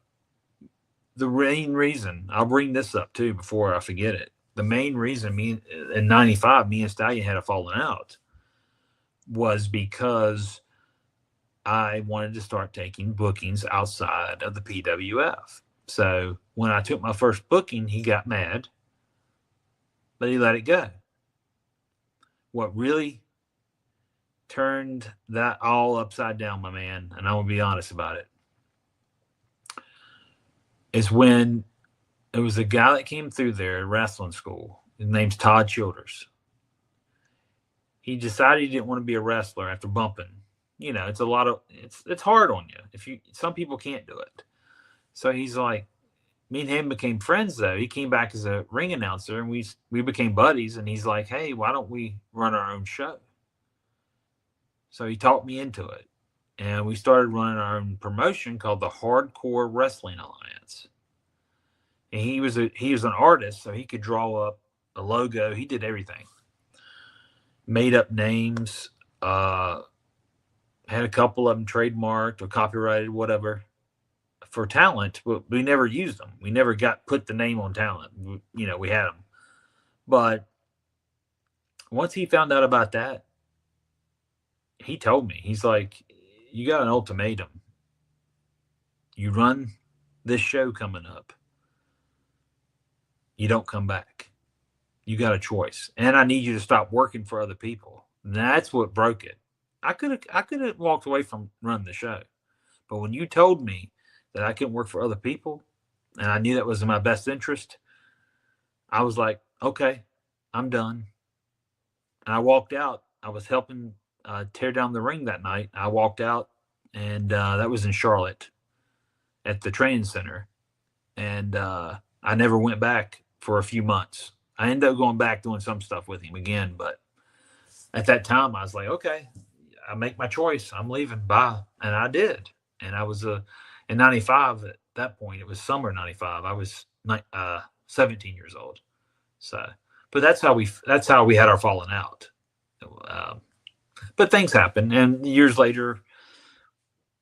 main reason, I'll bring this up too before I forget it. The main reason in 95, me and Stallion had a falling out was because I wanted to start taking bookings outside of the PWF. So when I took my first booking, he got mad, but he let it go. What really turned that all upside down, my man, and I will be honest about it, is when it was a guy that came through there at wrestling school. His name's Todd Childers. He decided he didn't want to be a wrestler after bumping. It's hard on you. Some people can't do it. So he's like, me and him became friends though. He came back as a ring announcer and we became buddies, and he's like, hey, why don't we run our own show? So he talked me into it. And we started running our own promotion called the Hardcore Wrestling Alliance. And he was an artist, so he could draw up a logo. He did everything. Made up names, had a couple of them trademarked or copyrighted, whatever, for talent, but we never used them. We never put the name on talent. We had them. But once he found out about that, he told me, he's like, you got an ultimatum. You run this show coming up, you don't come back. You got a choice. And I need you to stop working for other people. And that's what broke it. I could have walked away from running the show. But when you told me that I couldn't work for other people, and I knew that was in my best interest, I was like, okay, I'm done. And I walked out. I was helping tear down the ring that night. I walked out, and that was in Charlotte at the training center. And I never went back for a few months. I ended up going back doing some stuff with him again. But at that time, I was like, okay, I make my choice. I'm leaving. Bye. And I did. And I was in 95 at that point. It was summer 95. I was 17 years old. So, but that's how we had our falling out. But things happen, and years later,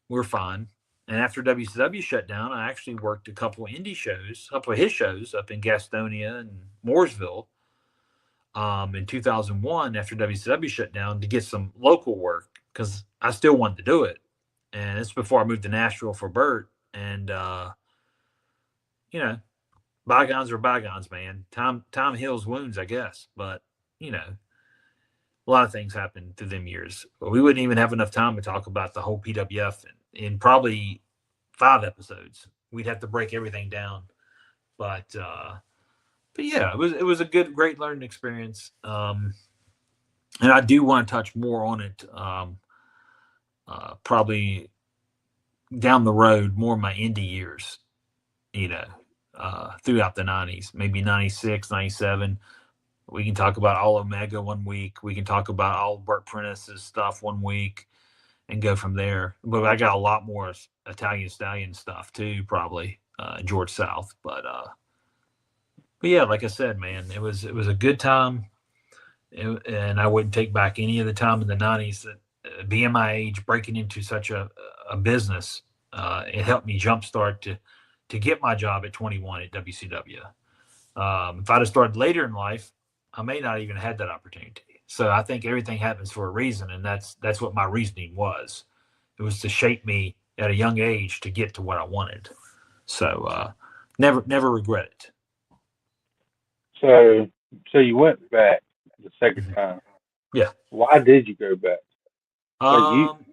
we're fine. And after WCW shut down, I actually worked a couple of indie shows, a couple of his shows up in Gastonia and Mooresville in 2001 after WCW shut down to get some local work because I still wanted to do it. And it's before I moved to Nashville for Bert. And, you know, bygones are bygones, man. Time heals wounds, I guess. But, you know, a lot of things happened through them years. We wouldn't even have enough time to talk about the whole PWF in probably 5 episodes. We'd have to break everything down. But yeah, it was a great learning experience. And I do want to touch more on it. Probably down the road, more of my indie years, you know, throughout the 90s, maybe 96, 97. We can talk about all Omega one week. We can talk about all Burt Prentice's stuff one week and go from there. But I got a lot more Italian Stallion stuff too, probably George South. But yeah, like I said, man, it was a good time. And I wouldn't take back any of the time in the 90s that being my age, breaking into such a business, it helped me jumpstart to get my job at 21 at WCW. If I'd have started later in life, I may not even had that opportunity. So I think everything happens for a reason, and that's what my reasoning was. It was to shape me at a young age to get to what I wanted. So never regret it. So you went back the second time. Yeah. Why did you go back?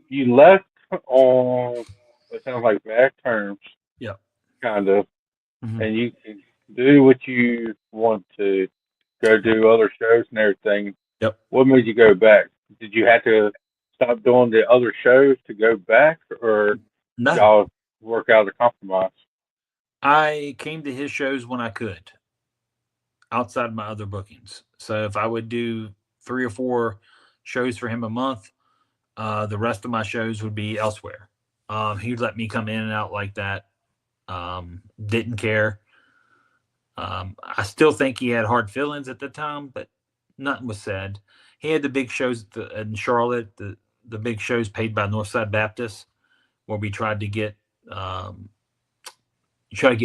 You left on it sounds like bad terms. Yeah. Kind of. Mm-hmm. And you can do what you want to, go do other shows and everything. Yep. What made you go back? Did you have to stop doing the other shows to go back, or No. y'all work out a compromise? I came to his shows when I could, outside my other bookings. So if I would do 3 or 4 shows for him a month, the rest of my shows would be elsewhere. He'd let me come in and out like that. Didn't care. I still think he had hard feelings at the time, but nothing was said. He had the big shows in Charlotte, the big shows paid by Northside Baptist, where we tried to get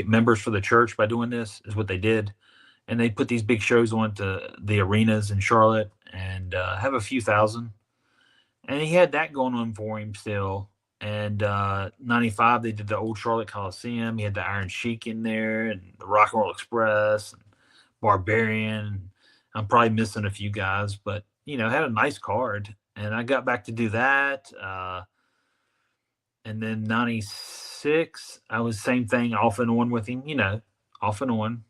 members for the church by doing this, is what they did. And they put these big shows on to the arenas in Charlotte and have a few thousand. And he had that going on for him still. And 95, they did the old Charlotte Coliseum. He had the Iron Sheik in there and the Rock and Roll Express and Barbarian. I'm probably missing a few guys, but, you know, had a nice card. And I got back to do that. And then 96, I was same thing, off and on with him, you know, off and on.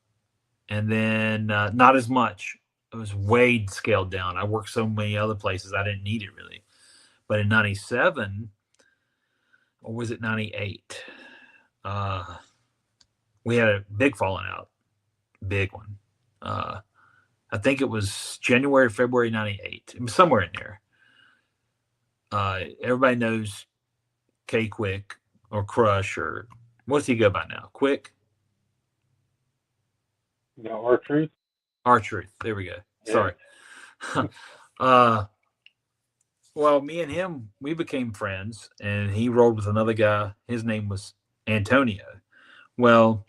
And then not as much. It was way scaled down. I worked so many other places, I didn't need it really. But in 97, or was it 98? We had a big falling out, big one. I think it was January, February 98, somewhere in there. Everybody knows K Quick or Crush, or what's he go by now? Quick? No, R-Truth. R-Truth. There we go. Yeah. Sorry. Well, me and him, we became friends, and he rolled with another guy. His name was Antonio. Well,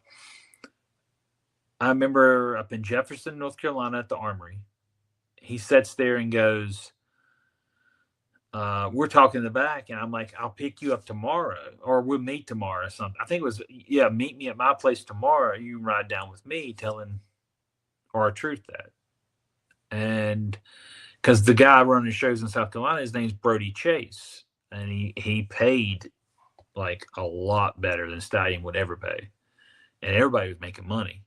I remember up in Jefferson, North Carolina at the Armory, he sits there and goes, we're talking in the back, and I'm like, I'll pick you up tomorrow, or we'll meet tomorrow or something. I think it was, meet me at my place tomorrow. You can ride down with me, telling R-Truth that. And because the guy running shows in South Carolina, his name's Brody Chase, and he paid like a lot better than Stallion would ever pay, and everybody was making money.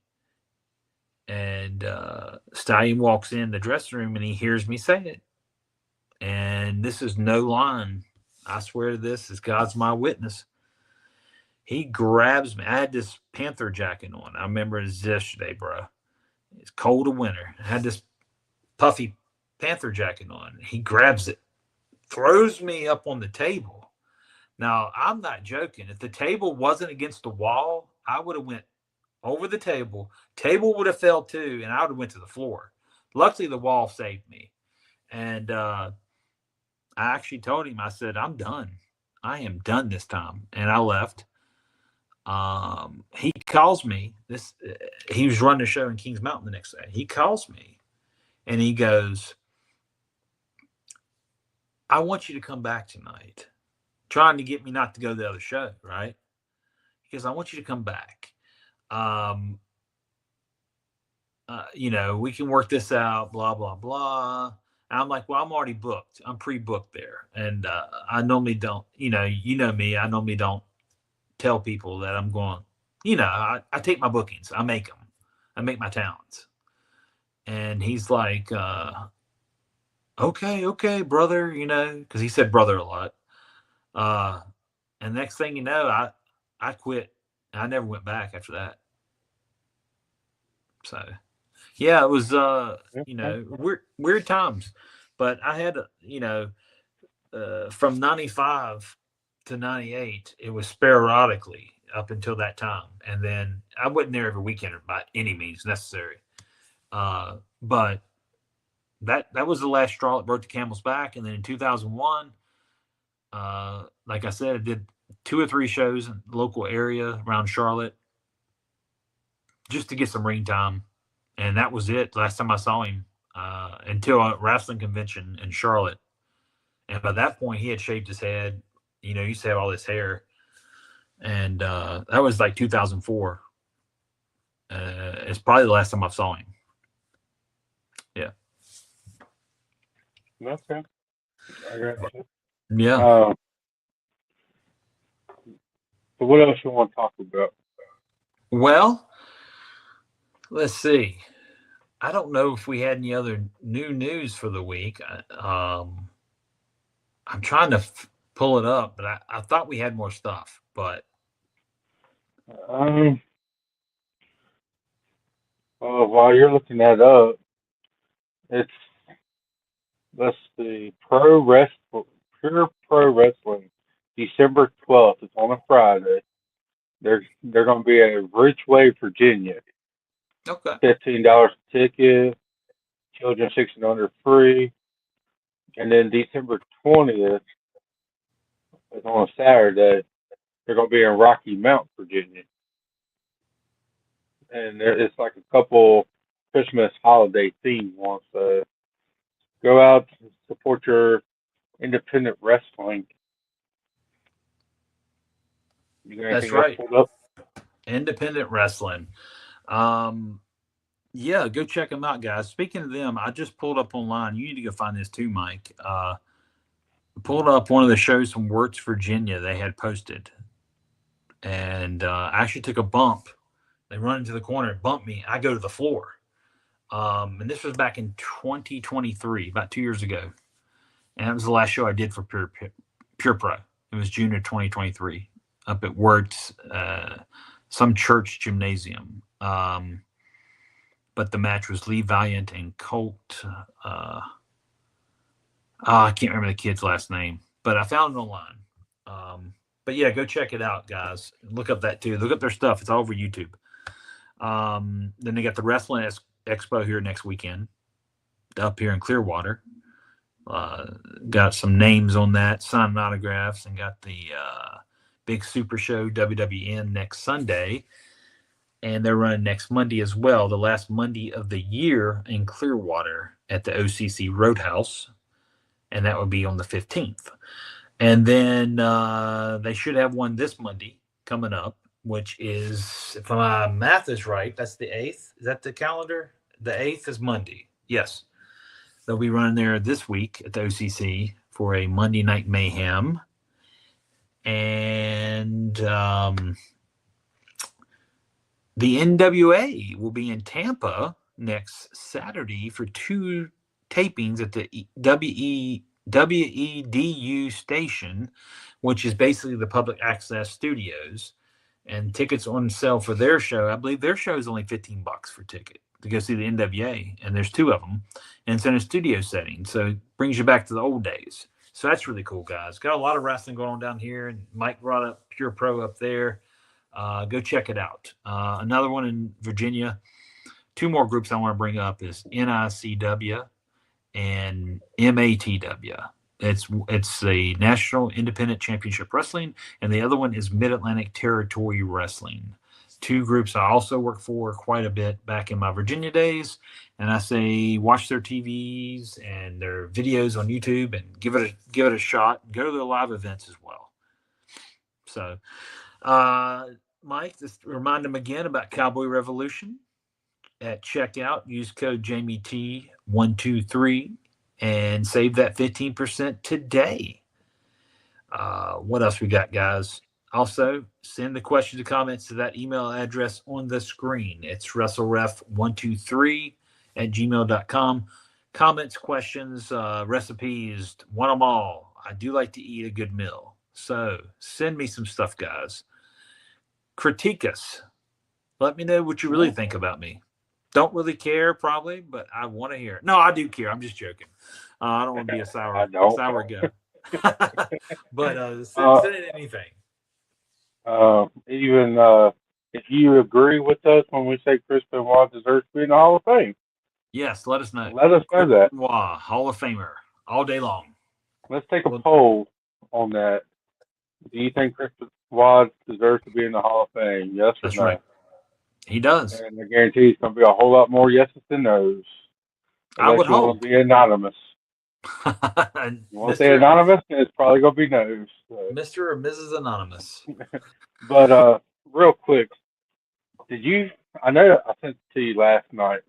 And Stallion walks in the dressing room and he hears me say it, and this is no line. I swear to this, as God's my witness. He grabs me. I had this Panther jacket on. I remember it as yesterday, bro. It's cold of winter. I had this puffy Panther jacket on. He grabs it, throws me up on the table. Now, I'm not joking. If the table wasn't against the wall, I would have went over the table. Table would have fell too, and I would have went to the floor. Luckily, the wall saved me. And I actually told him, I said, I'm done. I am done this time. And I left. he calls me. He was running a show in Kings Mountain the next day. He calls me, and he goes, "I want you to come back tonight," trying to get me not to go to the other show, right? Because I want you to come back. We can work this out, blah, blah, blah. And I'm like, well, I'm already booked. I'm pre-booked there. And I normally don't, you know me, I normally don't tell people that I'm going, I take my bookings. I make them. I make my talents. And he's like, okay, brother, because he said brother a lot. And next thing you know, I quit. I never went back after that. So, yeah, it was, weird times. But I had, from 95 to 98, it was sporadically up until that time. And then I wasn't there every weekend by any means necessary. But that was the last straw that broke the camel's back. And then in 2001, like I said, I did 2 or 3 shows in the local area around Charlotte just to get some ring time. And that was it. Last time I saw him until a wrestling convention in Charlotte. And by that point, he had shaved his head. He used to have all this hair. And that was like 2004. It's probably the last time I saw him. Yeah. Okay. I got you. Yeah. So what else you want to talk about? Well, let's see. I don't know if we had any other new news for the week. I'm trying to pull it up, but I thought we had more stuff. But while you're looking that up, let's see, Pure Pro Wrestling, December 12th. It's on a Friday. They're going to be at Ridgeway, Virginia. okay, $15 a ticket. Children 6 and under free. And then December 20th, it's on a Saturday. They're going to be in Rocky Mount, Virginia. And it's like a couple Christmas holiday themed ones. So go out and support your independent wrestling. that's right. Independent wrestling. Yeah, go check them out, guys. Speaking of them, I just pulled up online. You need to go find this too, Mike. Pulled up one of the shows from Wirtz, Virginia. They had posted, and I actually took a bump. They run into the corner and bump me. I go to the floor. And this was back in 2023, about 2 years ago. And that was the last show I did for Pure Pro. It was June of 2023 up at Wirtz, some church gymnasium. But the match was Lee Valiant and Colt. I can't remember the kid's last name, but I found it online. But yeah, go check it out, guys. Look up that too. Look up their stuff. It's all over YouTube. Then they got the Wrestling Expo here next weekend up here in Clearwater. Got some names on that, signed autographs, and got the big super show WWN next Sunday. And they're running next Monday as well, the last Monday of the year in Clearwater at the OCC Roadhouse. And that would be on the 15th. And then they should have one this Monday coming up, which is, if my math is right, that's the 8th. Is that the calendar? The 8th is Monday. Yes. They'll be running there this week at the OCC for a Monday Night Mayhem. And the NWA will be in Tampa next Saturday for 2 tapings at the WEDU station, which is basically the public access studios. And tickets on sale for their show. I believe their show is only $15 for ticket to go see the NWA. And there's 2 of them. And it's in a studio setting. So it brings you back to the old days. So that's really cool, guys. Got a lot of wrestling going on down here. And Mike brought up Pure Pro up there. Go check it out. Another one in Virginia. 2 more groups I want to bring up is NICW and MATW. It's the National Independent Championship Wrestling, and the other one is Mid Atlantic Territory Wrestling. Two groups I also worked for quite a bit back in my Virginia days, and I say watch their TVs and their videos on YouTube and give it a shot. Go to their live events as well. So, Mike, just remind them again about Cowboy Revolution. At checkout, use code JamieT123 and save that 15% today. What else we got, guys? Also, send the questions and comments to that email address on the screen. It's WrestleRef123@gmail.com. Comments, questions, recipes, want them all. I do like to eat a good meal. So send me some stuff, guys. Critique us. Let me know what you really think about me. Don't really care, probably, but I want to hear it. No, I do care. I'm just joking. I don't want to be a sour guy. But send it anything. Even if you agree with us when we say Chris Benoit deserves to be in the Hall of Fame. Yes, let us know. Let us know that. Benoit, Hall of Famer, all day long. Let's take a poll on that. Do you think Chris Benoit deserves to be in the Hall of Fame? Yes or That's no? right. He does. And I guarantee it's going to be a whole lot more yeses than no's. I would hope. Want to be anonymous. You want to say anonymous? It's probably going to be no's. So. Mr. or Mrs. Anonymous. But real quick, I know I sent it to you last night,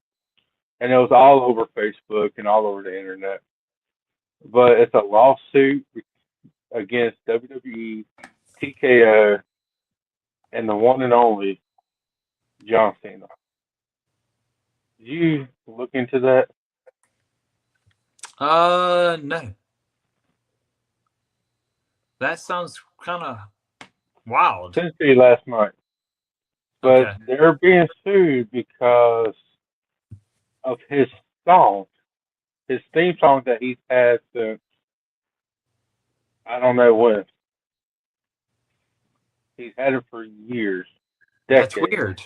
and it was all over Facebook and all over the internet. But it's a lawsuit against WWE, TKO, and the one and only John Cena. Did you look into that? No. That sounds kind of wild. I sent it to you last night. But they're being sued because of his song, his theme song that he's had since I don't know when. He's had it for years. Decades. That's weird.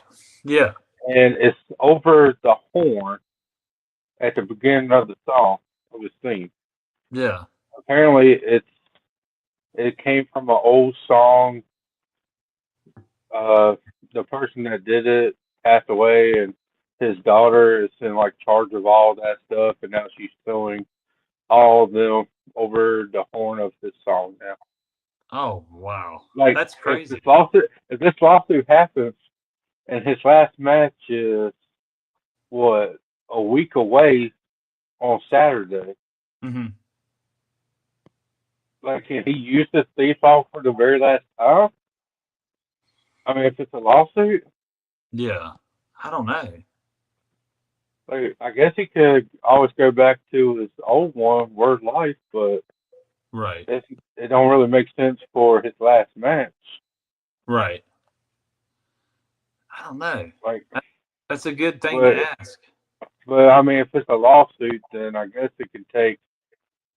Yeah. And it's over the horn at the beginning of the song, of his theme. Yeah. Apparently it came from an old song. The person that did it passed away, and his daughter is in charge of all that stuff, and now she's suing all of them over the horn of this song now. Oh wow, that's crazy. If this lawsuit happens, and his last match is a week away on Saturday. Mm-hmm. Can he use this theme song for the very last time? I mean, if it's a lawsuit? Yeah. I don't know. I guess he could always go back to his old one, Word Life, but right. It don't really make sense for his last match. Right. I don't know. That's a good thing to ask. But I mean, if it's a lawsuit, then I guess it can take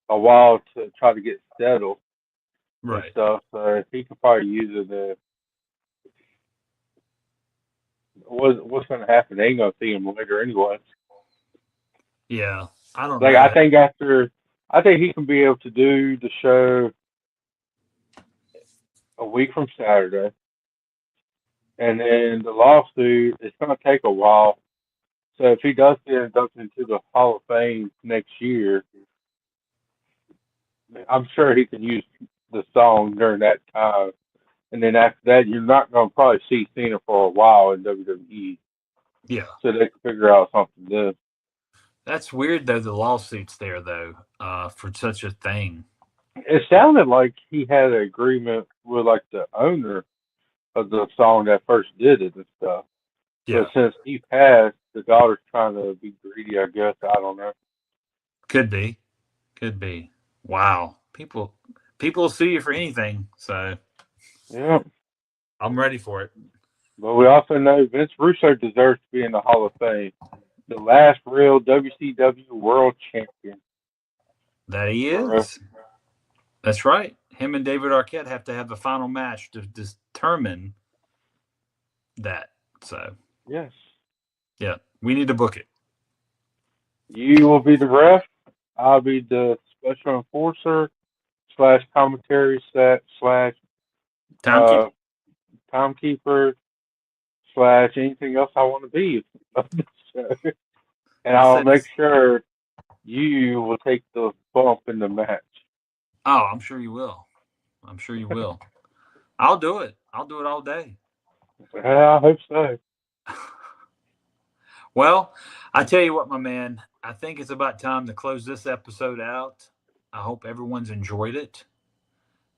a while to try to get settled. Right. And stuff. So he could probably use it. What's going to happen? They ain't going to see him later anyway. Yeah, I don't know. I think he can be able to do the show a week from Saturday, and then the lawsuit is going to take a while. So if he does get inducted into the Hall of Fame next year, I'm sure he can use the song during that time. And then after that, you're not going to probably see Cena for a while in WWE. Yeah. So they can figure out something to do. That's weird, though, the lawsuit's there, though, for such a thing. It sounded like he had an agreement with, the owner of the song that first did it and stuff. Yeah. But since he passed, the daughter's trying to be greedy, I guess. I don't know. Could be. Wow. People will sue you for anything, so... Yeah. I'm ready for it. But we also know Vince Russo deserves to be in the Hall of Fame. The last real WCW World Champion. That he is. That's right. Him and David Arquette have to have a final match to determine that. So. Yes. Yeah. We need to book it. You will be the ref. I'll be the special enforcer / commentary set / Timekeeper. timekeeper / anything else I want to be of the show. And I'll I'll say make this- sure you will take the bump in the match. Oh, I'm sure you will. I'm sure you will. I'll do it. I'll do it all day. I hope so. Well, I tell you what, my man, I think it's about time to close this episode out. I hope everyone's enjoyed it.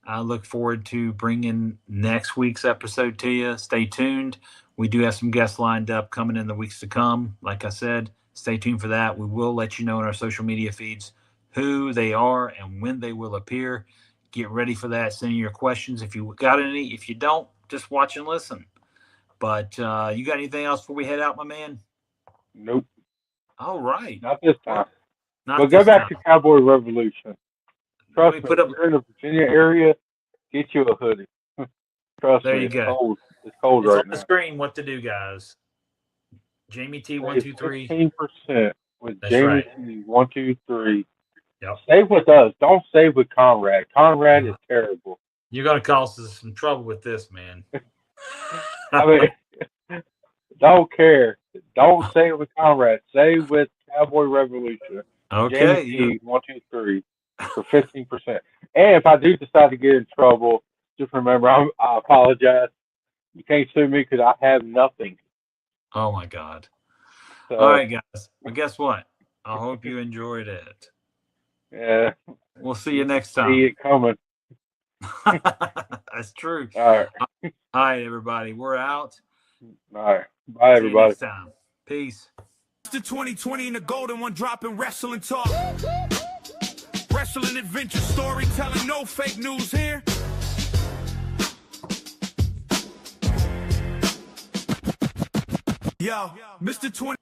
I look forward to bringing next week's episode to you. Stay tuned. We do have some guests lined up coming in the weeks to come. Like I said, stay tuned for that. We will let you know in our social media feeds who they are and when they will appear. Get ready for that. Send in your questions if you got any. If you don't, just watch and listen. But you got anything else before we head out, my man? Nope, All right. not this time. Not But go this back time. to Cowboy Revolution. Let Trust me me, put if up. you're in the Virginia area, get you a hoodie. Trust There me, you it's go. cold. It's cold It's right on the now. screen. What to do, guys? Jamie T123. 15% with That's Jamie right. T123. Yep. Save with us. Don't save with Conrad. Conrad is terrible. You're gonna cause us some trouble with this, man. I mean, don't care. Don't save with Conrad. Save with Cowboy Revolution. Okay. Jamie T123 for 15%. And if I do decide to get in trouble, just remember, I apologize. You can't sue me because I have nothing. Oh my God. So, All right, guys. But guess what? I hope you enjoyed it. yeah, We'll see you next see time. it coming. That's true. All right. All right, everybody. We're out. All right. Bye, See you everybody. next time. Peace. Mr. 2020 and the golden one dropping wrestling talk. Wrestling adventure storytelling, no fake news here. Yo, Mr. 20.